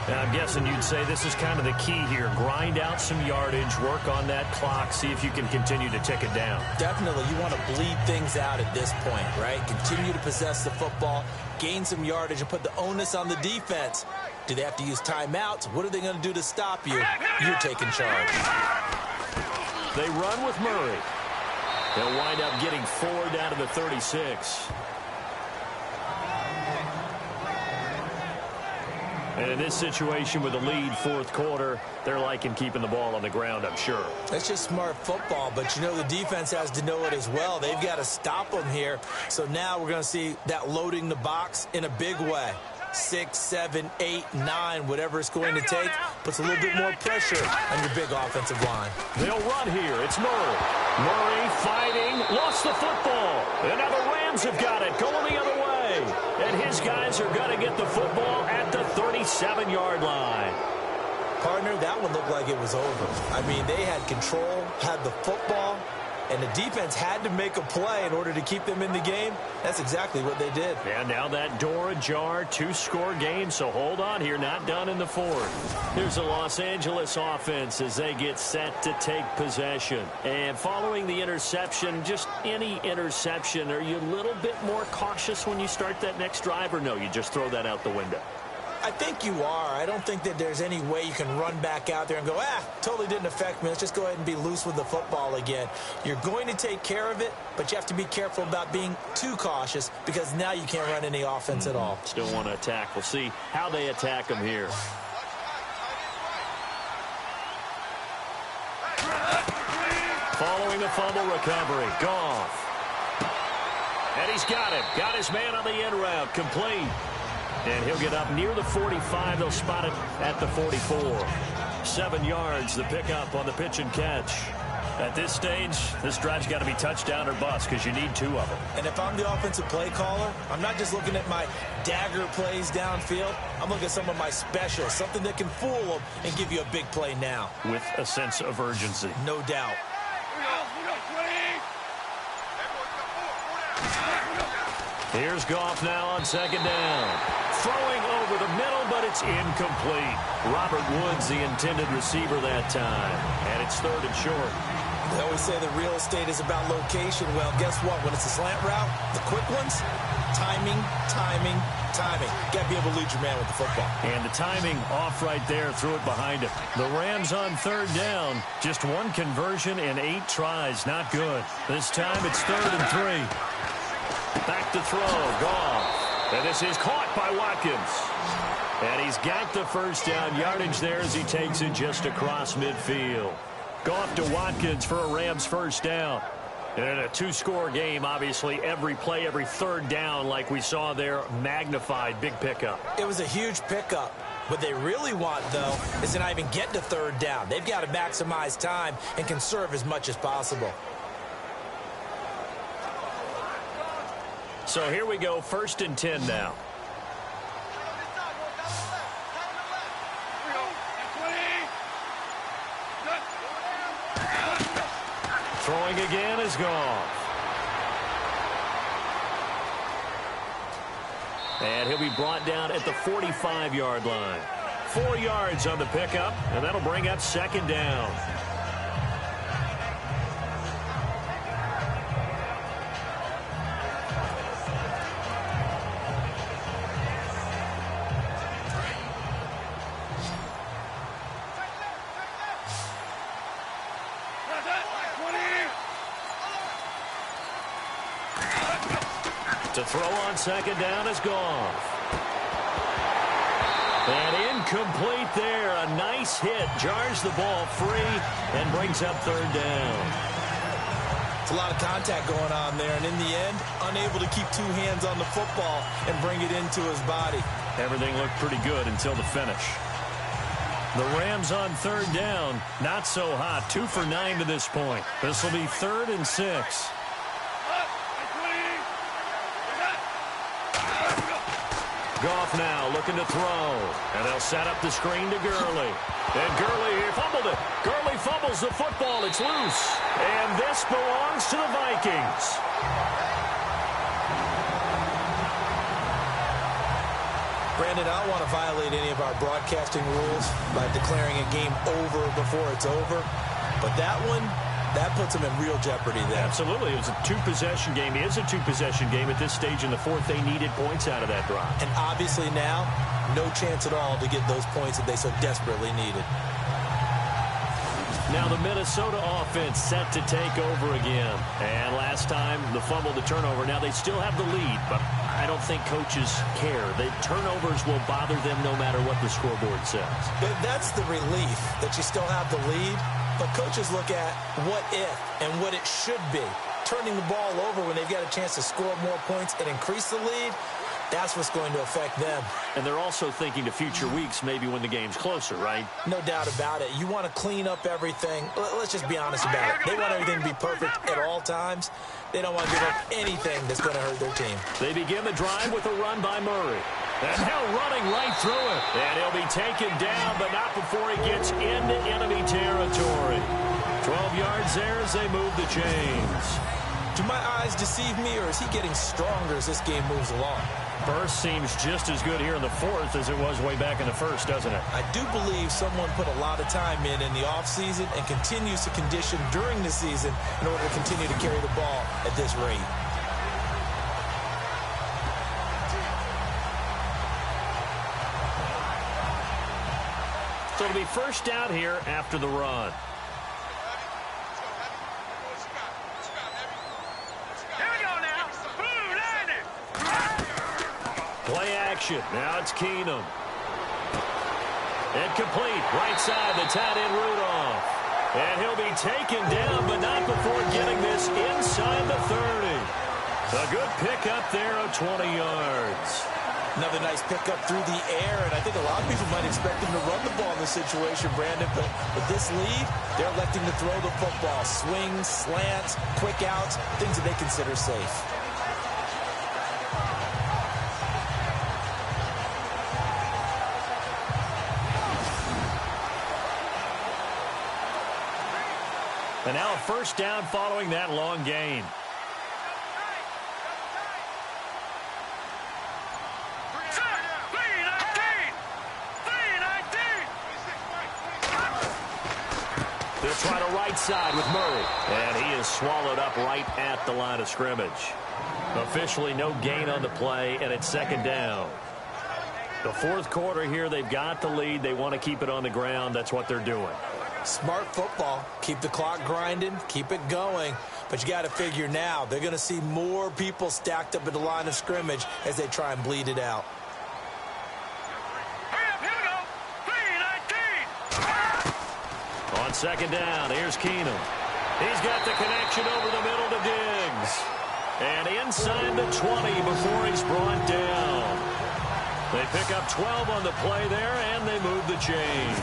Now, I'm guessing you'd say this is kind of the key here. Grind out some yardage, work on that clock, see if you can continue to tick it down. Definitely. You want to bleed things out at this point, right? Continue to possess the football, gain some yardage, and put the onus on the defense. Do they have to use timeouts? What are they going to do to stop you? You're taking charge. They run with Murray. They'll wind up getting 4 down to the 36. And in this situation with the lead, fourth quarter, they're liking keeping the ball on the ground, I'm sure. That's just smart football, but you know the defense has to know it as well. They've got to stop them here. So now we're going to see that loading the box in a big way. 6, 7, 8, 9, whatever it's going to take, puts a little bit more pressure on your big offensive line. They'll run here. It's Murray. Murray fighting, lost the football. And now the Rams have got it, going the other way. And his guys are going to get the football at the 37-yard line. Partner, that one looked like it was over. I mean, they had control, had the football, and the defense had to make a play in order to keep them in the game. That's exactly what they did. And now that door ajar, 2-score game, so hold on here, not done in the fourth. Here's the Los Angeles offense as they get set to take possession. And following the interception, just any interception, are you a little bit more cautious when you start that next drive, or no, you just throw that out the window? I think you are. I don't think that there's any way you can run back out there and go, totally didn't affect me. Let's just go ahead and be loose with the football again. You're going to take care of it, but you have to be careful about being too cautious because now you can't run any offense at all. Still want to attack. We'll see how they attack them here. Following the fumble recovery, Goff. And he's got him. Got his man on the end route, complete. And he'll get up near the 45. They'll spot it at the 44. 7 yards, the pickup on the pitch and catch. At this stage, this drive's got to be touchdown or bust because you need 2 of them. And if I'm the offensive play caller, I'm not just looking at my dagger plays downfield. I'm looking at some of my specials, something that can fool them and give you a big play now. With a sense of urgency. No doubt. Here's Goff now on second down. Throwing over the middle, but it's incomplete. Robert Woods, the intended receiver that time. And it's 3rd and short. They always say the real estate is about location. Well, guess what? When it's a slant route, the quick ones, timing, timing, timing. Got to be able to lead your man with the football. And the timing off right there, threw it behind him. The Rams on 3rd down. Just 1 conversion in 8 tries. Not good. This time it's 3rd and 3. Back to throw, Goff. And this is caught by Watkins. And he's got the first down yardage there as he takes it just across midfield. Goff to Watkins for a Rams first down. And in a 2-score game, obviously, every play, every 3rd down, like we saw there, magnified, big pickup. It was a huge pickup. What they really want, though, is to not even get to 3rd down. They've got to maximize time and conserve as much as possible. So here we go, 1st and 10 now. Throwing again is Goff. And he'll be brought down at the 45-yard line. 4 yards on the pickup, and that'll bring up 2nd down. To throw on second down is Goff. And incomplete there. A nice hit. Jars the ball free and brings up third down. It's a lot of contact going on there, and in the end, unable to keep two hands on the football and bring it into his body. Everything looked pretty good until the finish. The Rams on third down, not so hot. 2 for 9 to this point. This will be 3rd and 6. Goff now looking to throw. And they'll set up the screen to Gurley. And Gurley fumbled it. Gurley fumbles the football. It's loose. And this belongs to the Vikings. Brandon, I don't want to violate any of our broadcasting rules by declaring a game over before it's over. But that one, that puts them in real jeopardy there. Absolutely. It was a two-possession game. It is a two-possession game at this stage in the fourth. They needed points out of that drive. And obviously now, no chance at all to get those points that they so desperately needed. Now the Minnesota offense set to take over again. And last time, the fumble, the turnover. Now they still have the lead, but I don't think coaches care. The turnovers will bother them no matter what the scoreboard says. That's the relief that you still have the lead. But coaches look at what if and what it should be. Turning the ball over when they've got a chance to score more points and increase the lead, that's what's going to affect them. And they're also thinking to future weeks, maybe when the game's closer, right? No doubt about it. You want to clean up everything. Let's just be honest about it. They want everything to be perfect at all times. They don't want to give up anything that's going to hurt their team. They begin the drive with a run by Murray. And now running right through it. And he'll be taken down, but not before he gets into enemy territory. 12 yards there as they move the chains. Do my eyes deceive me, or is he getting stronger as this game moves along? Burst seems just as good here in the fourth as it was way back in the first, doesn't it? I do believe someone put a lot of time in the offseason and continues to condition during the season in order to continue to carry the ball at this rate. So it'll be first down here after the run. Here we go now. Blue landing. Play action. Now it's Keenum. Incomplete. Right side, the tight end Rudolph. And he'll be taken down, but not before getting this inside the 30. A good pickup there of 20 yards. Another nice pickup through the air, and I think a lot of people might expect him to run the ball in this situation, Brandon, but with this lead, they're electing to throw the football. Swings, slants, quick outs, things that they consider safe. And now a first down following that long gain. They'll try to right side with Murray. And he is swallowed up right at the line of scrimmage. Officially no gain on the play, and it's second down. The fourth quarter here, they've got the lead. They want to keep it on the ground. That's what they're doing. Smart football. Keep the clock grinding. Keep it going. But you got to figure now, they're going to see more people stacked up at the line of scrimmage as they try and bleed it out. On second down, here's Keenum. He's got the connection over the middle to Diggs. And inside the 20 before he's brought down. They pick up 12 on the play there, and they move the chains.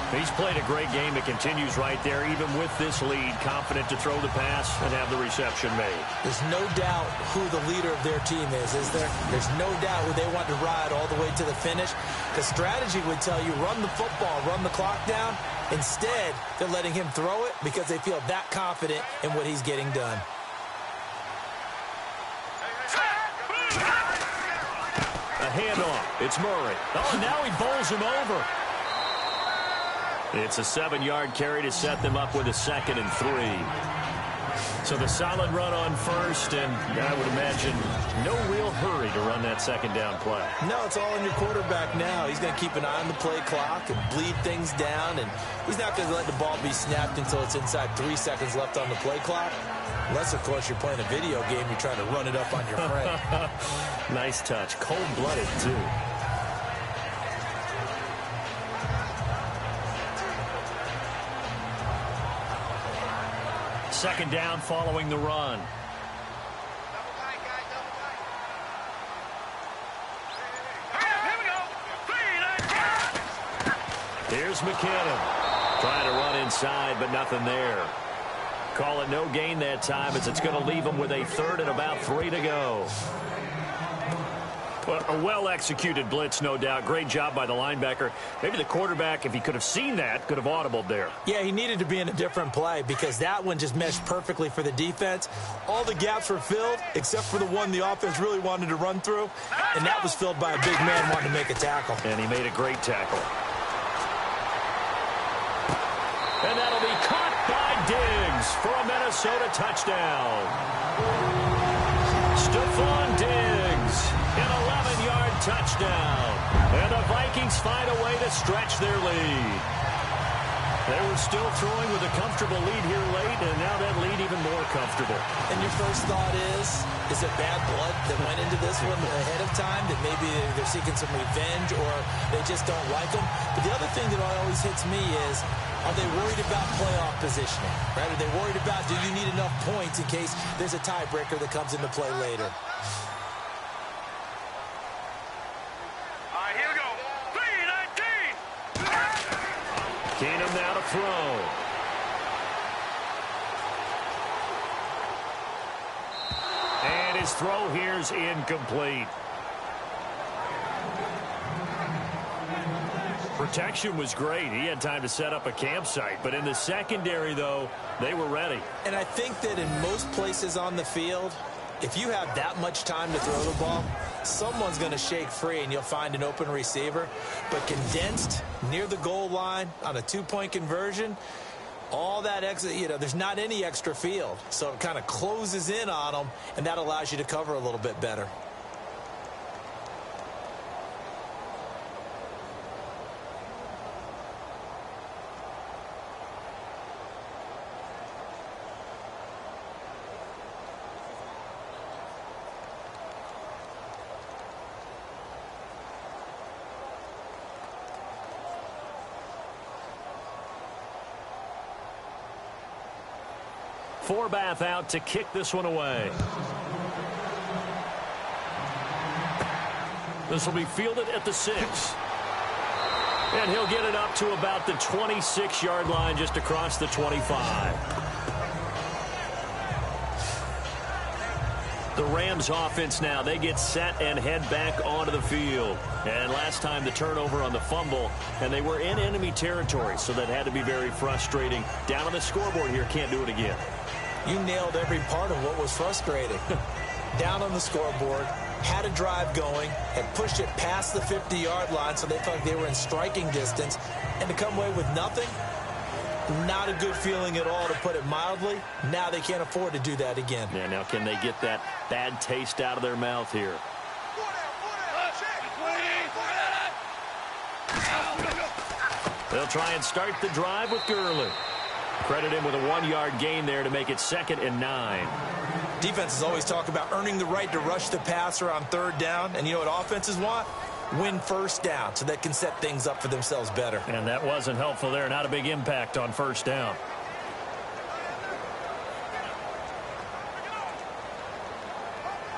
He's played a great game. It continues right there, even with this lead, confident to throw the pass and have the reception made. There's no doubt who the leader of their team is there? There's no doubt who they want to ride all the way to the finish. The strategy would tell you, run the football, run the clock down. Instead, they're letting him throw it because they feel that confident in what he's getting done. A handoff. It's Murray. Oh, and now he bowls him over. It's a 7-yard carry to set them up with a 2nd and 3. So the solid run on first, and I would imagine no real hurry to run that second down play. No, it's all in your quarterback now. He's going to keep an eye on the play clock and bleed things down, and he's not going to let the ball be snapped until it's inside 3 seconds left on the play clock. Unless, of course, you're playing a video game, you're trying to run it up on your friend. Nice touch. Cold-blooded, too. Second down following the run. Here's McKinnon. Trying to run inside, but nothing there. Call it no gain that time, as it's going to leave him with a third and about 3 to go. A well-executed blitz, no doubt. Great job by the linebacker. Maybe the quarterback, if he could have seen that, could have audibled there. Yeah, he needed to be in a different play because that one just meshed perfectly for the defense. All the gaps were filled except for the one the offense really wanted to run through, and that was filled by a big man wanting to make a tackle. And he made a great tackle. And that'll be caught by Diggs for a Minnesota touchdown. Stephon Diggs, an 11-yard touchdown. And the Vikings find a way to stretch their lead. They were still throwing with a comfortable lead here late, and now that lead even more comfortable. And your first thought is it bad blood that went into this one ahead of time, that maybe they're seeking some revenge or they just don't like them? But the other thing that always hits me is, are they worried about playoff positioning? Right? Are they worried about, do you need enough points in case there's a tiebreaker that comes into play later? All right, here we go. 3-19. Keenum now to throw. And his throw here's incomplete. Protection was great. He had time to set up a campsite. But in the secondary, though, they were ready. And I think that in most places on the field, if you have that much time to throw the ball, someone's going to shake free and you'll find an open receiver. But condensed near the goal line on a two-point conversion, all that extra, there's not any extra field. So it kind of closes in on them, and that allows you to cover a little bit better. Forbath out to kick this one away. This will be fielded at the 6. And he'll get it up to about the 26-yard line, just across the 25. The Rams offense now, they get set and head back onto the field. And last time the turnover on the fumble, and they were in enemy territory, so that had to be very frustrating. Down on the scoreboard here, can't do it again. You nailed every part of what was frustrating. Down on the scoreboard, had a drive going, had pushed it past the 50-yard line so they felt like they were in striking distance, and to come away with nothing, not a good feeling at all, to put it mildly. Now they can't afford to do that again. Yeah, now can they get that bad taste out of their mouth here? They'll try and start the drive with Gurley. Credit him with a 1-yard gain there to make it 2nd and 9. Defenses always talk about earning the right to rush the passer on 3rd down. And you know what offenses want? Win 1st down so they can set things up for themselves better. And that wasn't helpful there. Not a big impact on 1st down.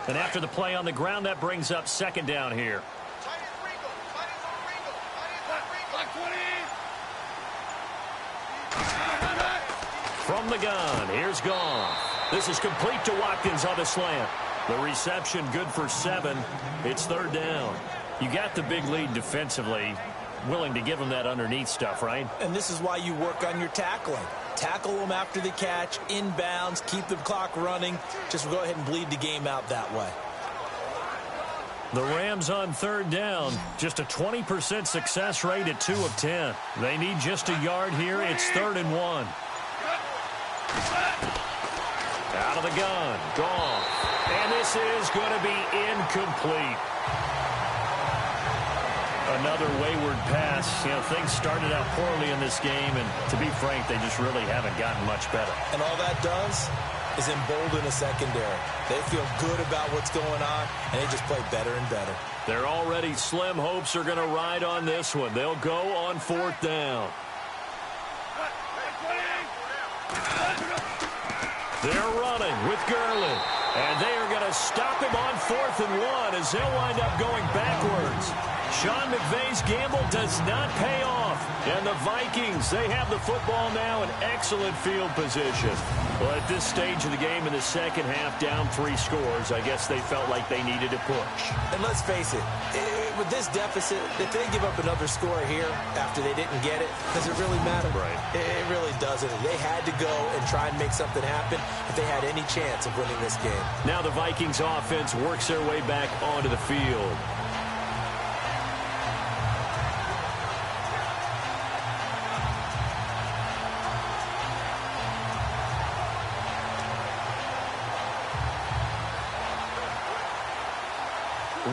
And after the play on the ground, that brings up 2nd down here. From the gun, here's Goff. This is complete to Watkins on the slant. The reception good for 7. It's 3rd down. You got the big lead defensively. Willing to give them that underneath stuff, right? And this is why you work on your tackling. Tackle them after the catch, inbounds, keep the clock running. Just go ahead and bleed the game out that way. The Rams on 3rd down. Just a 20% success rate at 2 of 10. They need just a yard here. It's 3rd and 1. Out of the gun. Gone. And this is going to be incomplete. Another wayward pass. You know, things started out poorly in this game, and to be frank, they just really haven't gotten much better. And all that does is embolden a secondary. They feel good about what's going on, and they just play better and better. Their already slim hopes are going to ride on this one. They'll go on 4th down. They're running with Gurley. And they are going to stop him on 4th and 1 as they'll wind up going backwards. Sean McVay's gamble does not pay off. And the Vikings, they have the football now in excellent field position. Well, at this stage of the game in the second half, down 3 scores, I guess they felt like they needed to push. And let's face it, with this deficit, if they give up another score here after they didn't get it, does it really matter? Right. It really doesn't. They had to go and try and make something happen if they had any chance of winning this game. Now the Vikings offense works their way back onto the field.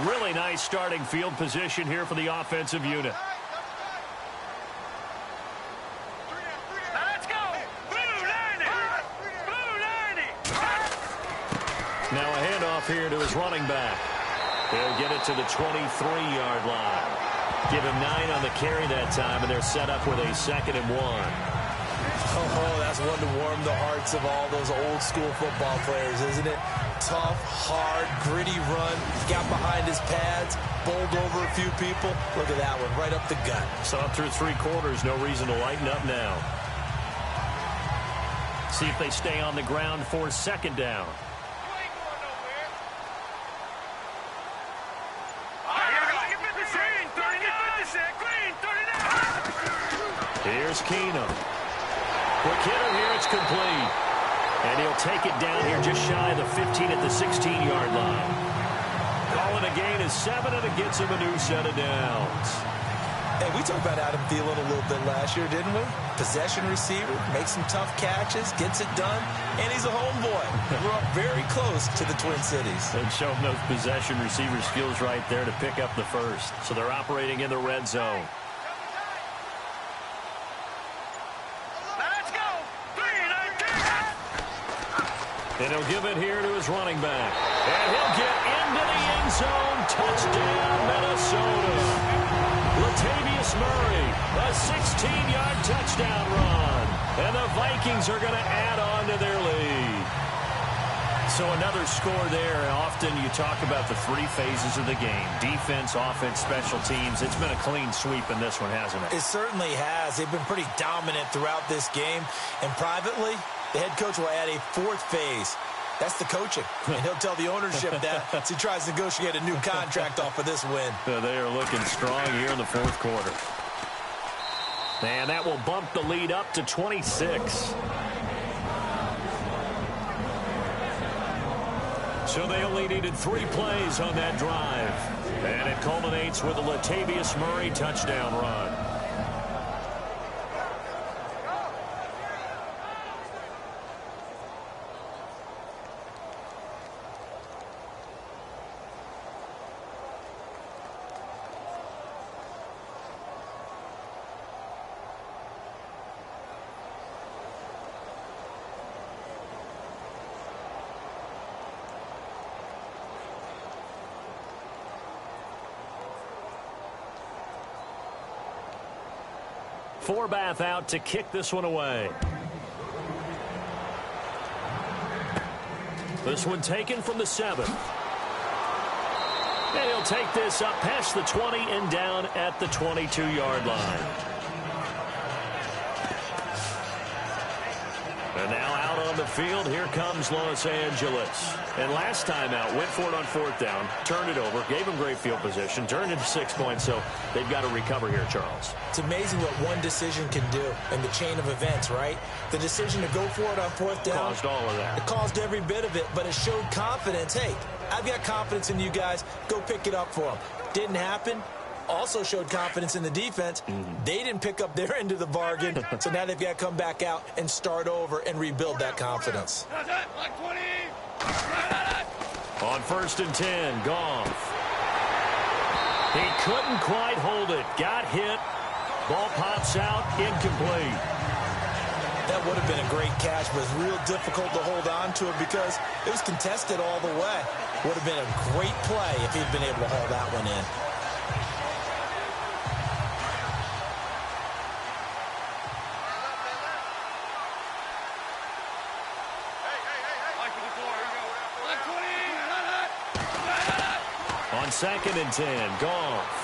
Really nice starting field position here for the offensive unit. Let's go! Blue 90! Blue 90! Now a handoff here to his running back. He'll get it to the 23-yard line. Give him 9 on the carry that time, and they're set up with a 2nd and 1. Oh, that's one to warm the hearts of all those old school football players, isn't it? Tough, hard, gritty run. Got behind his pads, bowled over a few people. Look at that one, right up the gut. So up through 3 quarters, no reason to lighten up now. See if they stay on the ground for 2nd down. Here's Keenum. Quick hitter here, it's complete. And he'll take it down here just shy of the 15 at the 16-yard line. Calling a gain is 7, and it gets him a new set of downs. Hey, we talked about Adam Thielen a little bit last year, didn't we? Possession receiver, makes some tough catches, gets it done, and he's a homeboy. We're up very close to the Twin Cities. And show him those possession receiver skills right there to pick up the first. So they're operating in the red zone. And he'll give it here to his running back. And he'll get into the end zone. Touchdown, Minnesota. Latavius Murray, a 16-yard touchdown run. And the Vikings are going to add on to their lead. So another score there. Often you talk about the 3 phases of the game. Defense, offense, special teams. It's been a clean sweep in this one, hasn't it? It certainly has. They've been pretty dominant throughout this game. And privately, the head coach will add a 4th phase. That's the coaching. And he'll tell the ownership that as he tries to negotiate a new contract off of this win. They are looking strong here in the 4th quarter. And that will bump the lead up to 26. So they only needed 3 plays on that drive. And it culminates with a Latavius Murray touchdown run. Forbath out to kick this one away. This one taken from the 7. And he'll take this up past the 20 and down at the 22-yard line. And now out on the field, here comes Los Angeles. And last time out, went for it on 4th down, turned it over, gave them great field position, turned into 6 points, so they've got to recover here, Charles. It's amazing what one decision can do in the chain of events, right? The decision to go for it on 4th down. Caused all of that. It caused every bit of it, but it showed confidence. Hey, I've got confidence in you guys. Go pick it up for them. Didn't happen. also showed confidence in the defense. They didn't pick up their end of the bargain, so now they've got to come back out and start over and rebuild that confidence. On 1st and 10, Goff. He couldn't quite hold it. Got hit. Ball pops out, incomplete. That would have been a great catch, but it's real difficult to hold on to it because it was contested all the way. Would have been a great play if he'd been able to haul that one in. On 2nd and 10, Goff.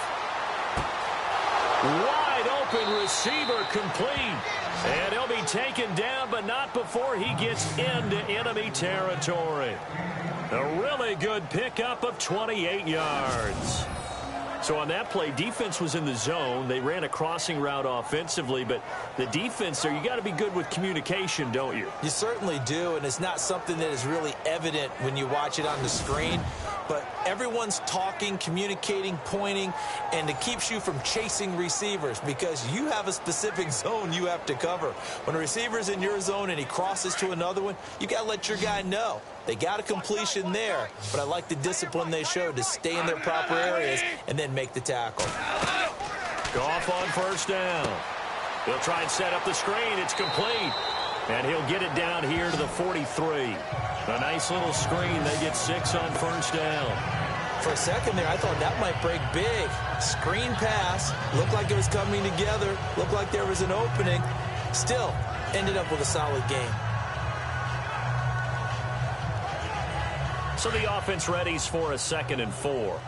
Wide open receiver complete. And he'll be taken down, but not before he gets into enemy territory. A really good pickup of 28 yards. So on that play, defense was in the zone. They ran a crossing route offensively, but the defense there, you got to be good with communication, don't you? You certainly do, and it's not something that is really evident when you watch it on the screen. But everyone's talking, communicating, pointing, and it keeps you from chasing receivers because you have a specific zone you have to cover. When a receiver's in your zone and he crosses to another one, you got to let your guy know. They got a completion there, but I like the discipline they showed to stay in their proper areas and then make the tackle. Goff on 1st down. He'll try and set up the screen. It's complete. And he'll get it down here to the 43. A nice little screen. They get 6 on 1st down. For a second there, I thought that might break big. Screen pass. Looked like it was coming together. Looked like there was an opening. Still, ended up with a solid game. So the offense readies for a 2nd and 4.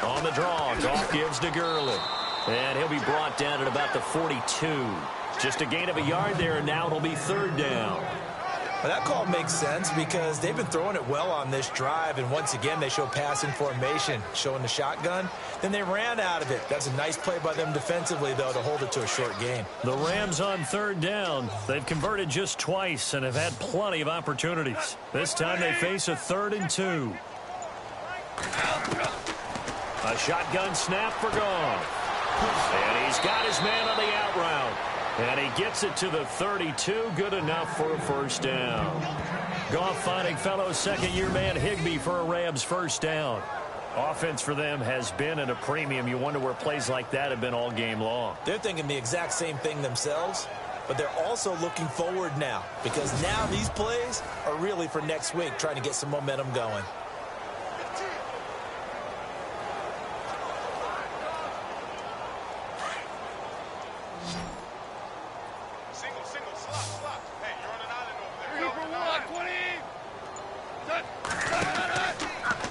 On the draw, Goff gives to Gurley. And he'll be brought down at about the 42. Just a gain of a yard there, and now it'll be 3rd down. Well, that call makes sense because they've been throwing it well on this drive, and once again they show passing formation, showing the shotgun. Then they ran out of it. That's a nice play by them defensively, though, to hold it to a short game. The Rams on 3rd down. They've converted just twice and have had plenty of opportunities. This time they face a 3rd and 2. A shotgun snap for Goff. And he's got his man on the out route. And he gets it to the 32. Good enough for a 1st down. Goff finding fellow 2nd-year man Higbee for a Rams 1st down. Offense for them has been at a premium. You wonder where plays like that have been all game long. They're thinking the exact same thing themselves, but they're also looking forward now because now these plays are really for next week, trying to get some momentum going.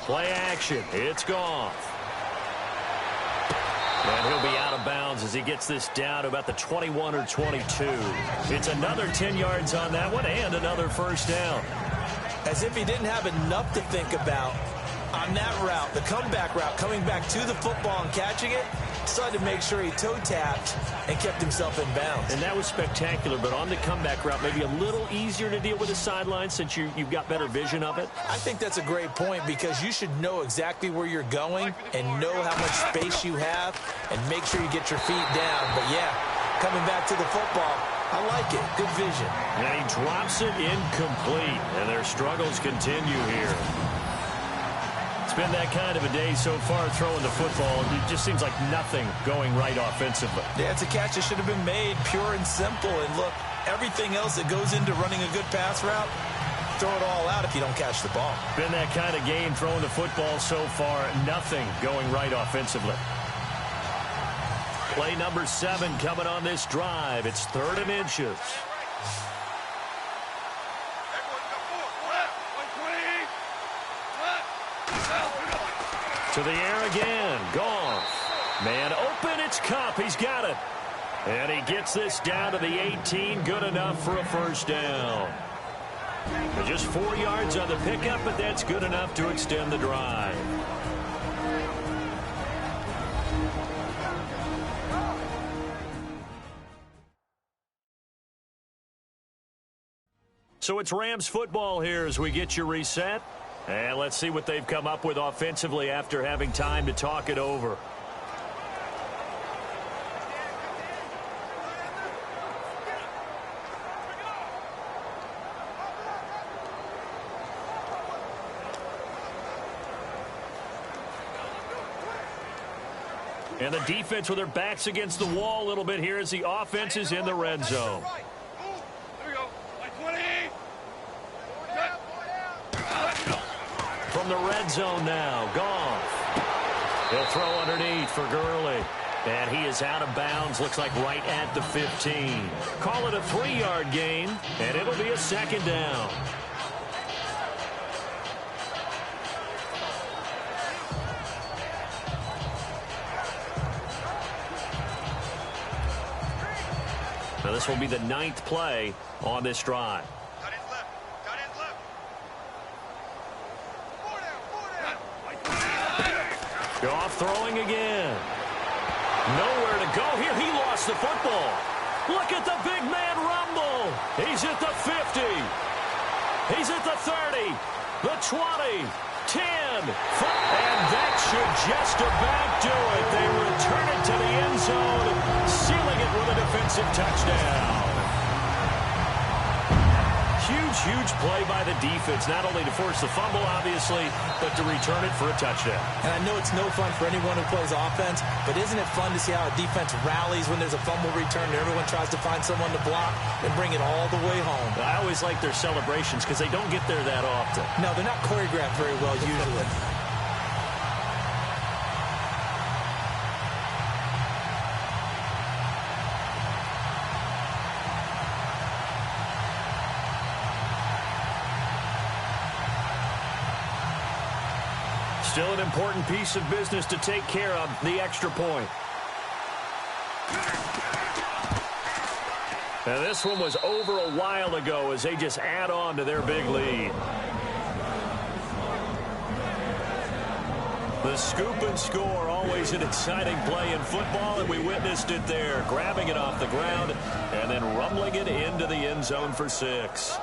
Play action. It's Goff. And he'll be out of bounds as he gets this down to about the 21 or 22. It's another 10 yards on that one and another 1st down. As if he didn't have enough to think about on that route, the comeback route, coming back to the football and catching it, decided to make sure he toe-tapped and kept himself in bounds. And that was spectacular, but on the comeback route, maybe a little easier to deal with the sideline since you've got better vision of it? I think that's a great point because you should know exactly where you're going and know how much space you have and make sure you get your feet down. But, yeah, coming back to the football, I like it. Good vision. And he drops it incomplete, and their struggles continue here. It's been that kind of a day so far throwing the football. It just seems like nothing going right offensively. Yeah, it's a catch that should have been made, pure and simple. And look, everything else that goes into running a good pass route, throw it all out if you don't catch the ball. Been that kind of game throwing the football so far. Nothing going right offensively. Play number 7 coming on this drive. It's 3rd and inches. To the air again. Goff. Man open. It's Kupp. He's got it. And he gets this down to the 18. Good enough for a 1st down. Just 4 yards on the pickup, but that's good enough to extend the drive. So it's Rams football here as we get you reset. And let's see what they've come up with offensively after having time to talk it over. And the defense with their backs against the wall a little bit here as the offense is in the red zone. From the red zone now, Goff. He'll throw underneath for Gurley. And he is out of bounds, looks like right at the 15. Call it a 3-yard gain, and it'll be a second down. Now this will be the 9th play on this drive. Goff throwing again. Nowhere to go here. He lost the football. Look at the big man rumble. He's at the 50. He's at the 30. The 20. 10. 5. And that should just about do it. They return it to the end zone, sealing it with a defensive touchdown. Huge play by the defense, not only to force the fumble, obviously, but to return it for a touchdown. And I know it's no fun for anyone who plays offense, but isn't it fun to see how a defense rallies when there's a fumble return and everyone tries to find someone to block and bring it all the way home? I always like their celebrations because they don't get there that often. No, they're not choreographed very well usually. Still an important piece of business to take care of, the extra point. Now this one was over a while ago as they just add on to their big lead. The scoop and score, always an exciting play in football, and we witnessed it there, grabbing it off the ground and then rumbling it into the end zone for 6.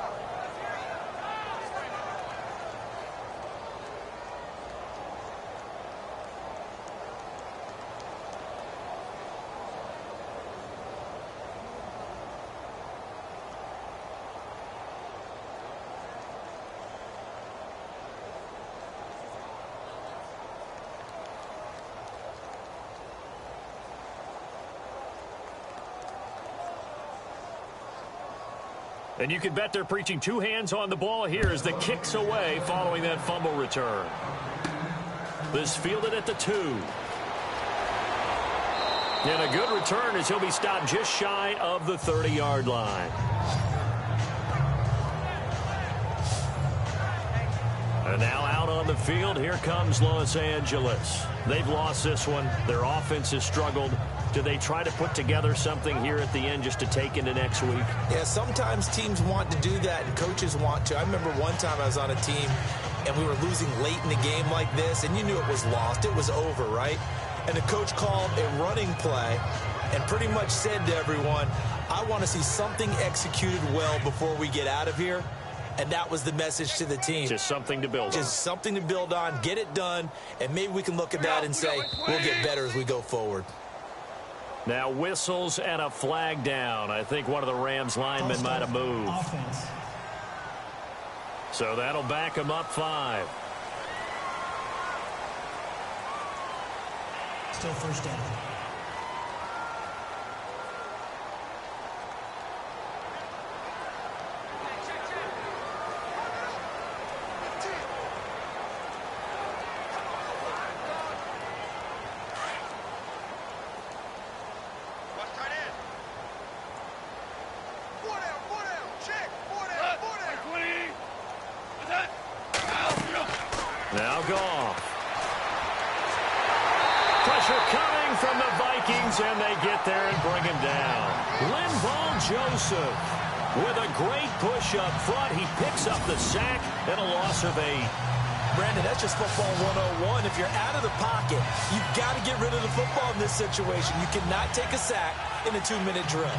And you can bet they're preaching 2 hands on the ball here as the kick's away following that fumble return. This fielded at the 2. And a good return as he'll be stopped just shy of the 30-yard line. And now out on the field, here comes Los Angeles. They've lost this one. Their offense has struggled. Do they try to put together something here at the end just to take into next week? Yeah, sometimes teams want to do that and coaches want to. I remember one time I was on a team and we were losing late in the game like this, and you knew it was lost. It was over, right? And the coach called a running play and pretty much said to everyone, I want to see something executed well before we get out of here. And that was the message to the team. Just something to build on. Just something to build on, get it done, and maybe we can look at that and say, we'll get better as we go forward. Now whistles and a flag down. I think one of the Rams linemen might have moved. Offense. So that'll back him up 5. Still first down. Now Goff. Pressure coming from the Vikings, and they get there and bring him down. Linval Joseph with a great push up front. He picks up the sack and a loss of 8. Brandon, that's just football 101. If you're out of the pocket, you've got to get rid of the football in this situation. You cannot take a sack in a 2-minute drill.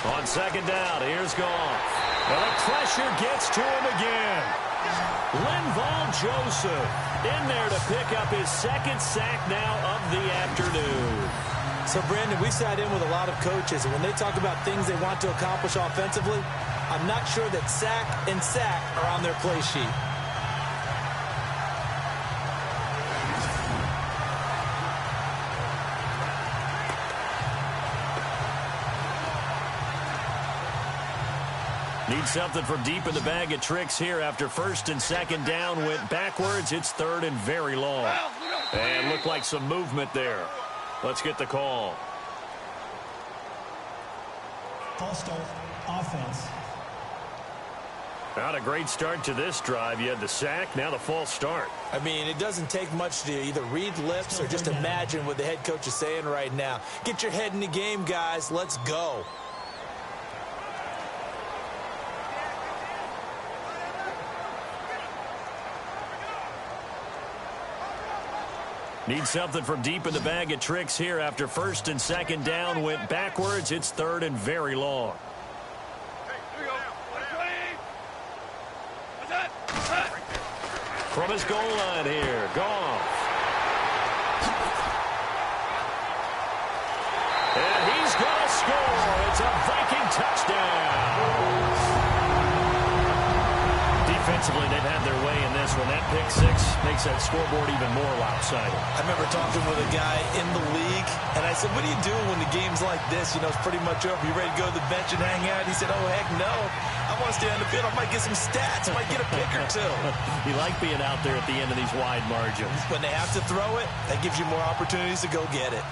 On second down, here's Goff. Well, the pressure gets to him again. Linval Joseph in there to pick up his second sack now of the afternoon. So, Brandon, we sat in with a lot of coaches, and when they talk about things they want to accomplish offensively, I'm not sure that sack and sack are on their play sheet. Need something from deep in the bag of tricks here after first and second down went backwards. It's third and very long. And looked like some movement there. Let's get the call. False start, offense. Not a great start to this drive. You had the sack, now the false start. I mean, it doesn't take much to either read lips or just imagine what the head coach is saying right now. Get your head in the game, guys. Let's go. Need something from deep in the bag of tricks here after first and second down went backwards. It's third and very long. From his goal line here, Goff. And he's going to score. It's a Viking touchdown. Defensively, they've had their way in this one. That pick six makes that scoreboard even more lopsided. I remember talking with a guy in the league, and I said, what do you do when the game's like this? You know, it's pretty much over. You ready to go to the bench and hang out? He said, oh, heck no. I want to stay on the field. I might get some stats. I might get a pick or two. You like being out there at the end of these wide margins. When they have to throw it, that gives you more opportunities to go get it.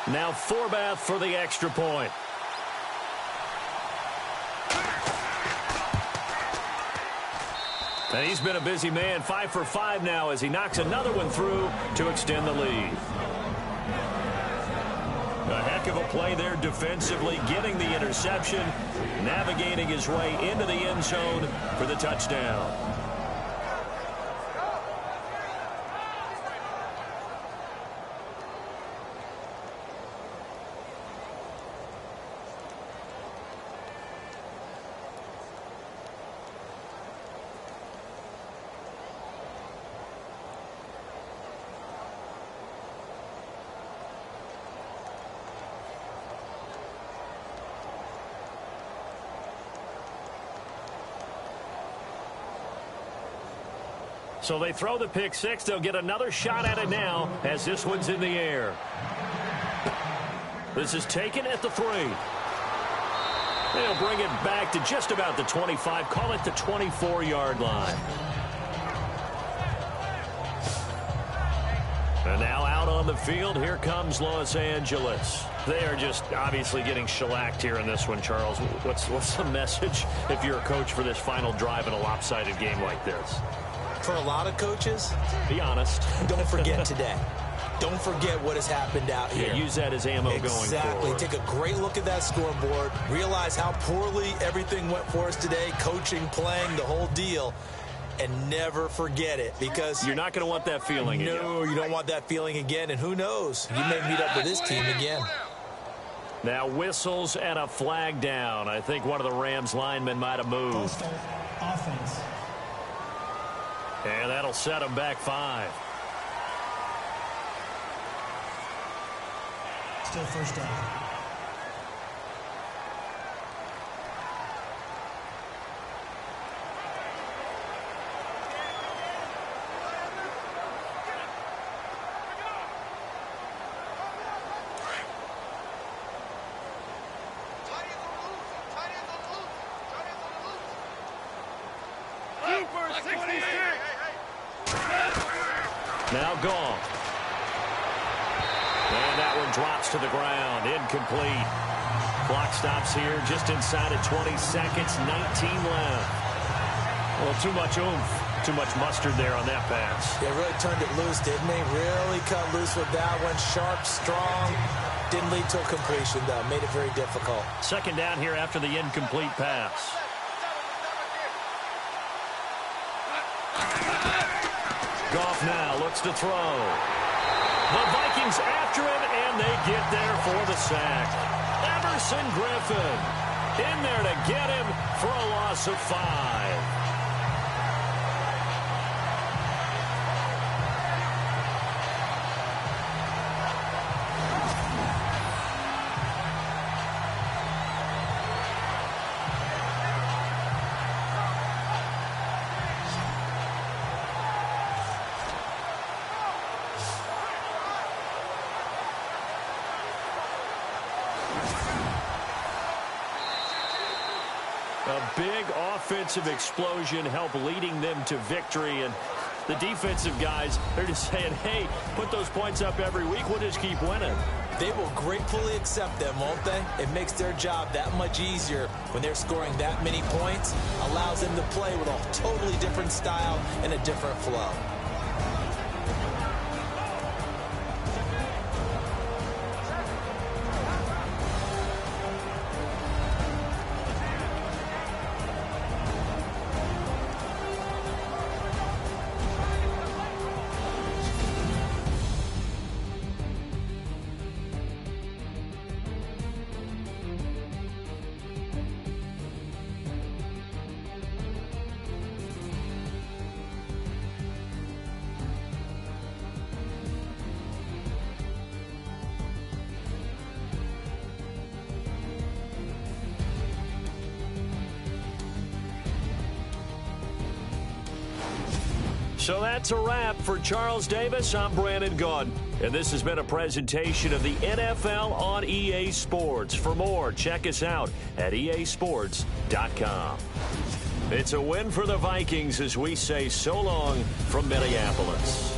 Now Forbath for the extra point. And he's been a busy man, 5 for 5 now as he knocks another one through to extend the lead. A heck of a play there defensively, getting the interception, navigating his way into the end zone for the touchdown. So they throw the pick six. They'll get another shot at it now as this one's in the air. This is taken at the 3. They'll bring it back to just about the 25. Call it the 24-yard line. And now out on the field, here comes Los Angeles. They are just obviously getting shellacked here in this one, Charles. What's the message if you're a coach for this final drive in a lopsided game like this? For a lot of coaches, be honest. Don't forget today. Don't forget what has happened out here. Yeah, use that as ammo going forward. Exactly. Take a great look at that scoreboard. Realize how poorly everything went for us today. Coaching, playing, the whole deal. And never forget it, because you're not going to want that feeling again. No, you don't want that feeling again. And who knows? You may meet up with this team again. Now whistles and a flag down. I think one of the Rams linemen might have moved. False start, offense. And that'll set them back 5. Still first down. Now Goff. And that one drops to the ground. Incomplete. Clock stops here just inside of 20 seconds. 19 left. Well, too much oomph. too much mustard there on that pass. They really turned it loose, didn't they? Really cut loose with that one. Sharp, strong. Didn't lead to a completion, though. Made it very difficult. Second down here after the incomplete pass. Goff now looks to throw. The Vikings after it, and they get there for the sack. Everson Griffin in there to get him for a loss of 5. A big offensive explosion helped leading them to victory. And the defensive guys, they're just saying, hey, put those points up every week. We'll just keep winning. They will gratefully accept them, won't they? It makes their job that much easier when they're scoring that many points. Allows them to play with a totally different style and a different flow. So that's a wrap for Charles Davis. I'm Brandon Gaudin, and this has been a presentation of the NFL on EA Sports. For more, check us out at easports.com. It's a win for the Vikings as we say so long from Minneapolis.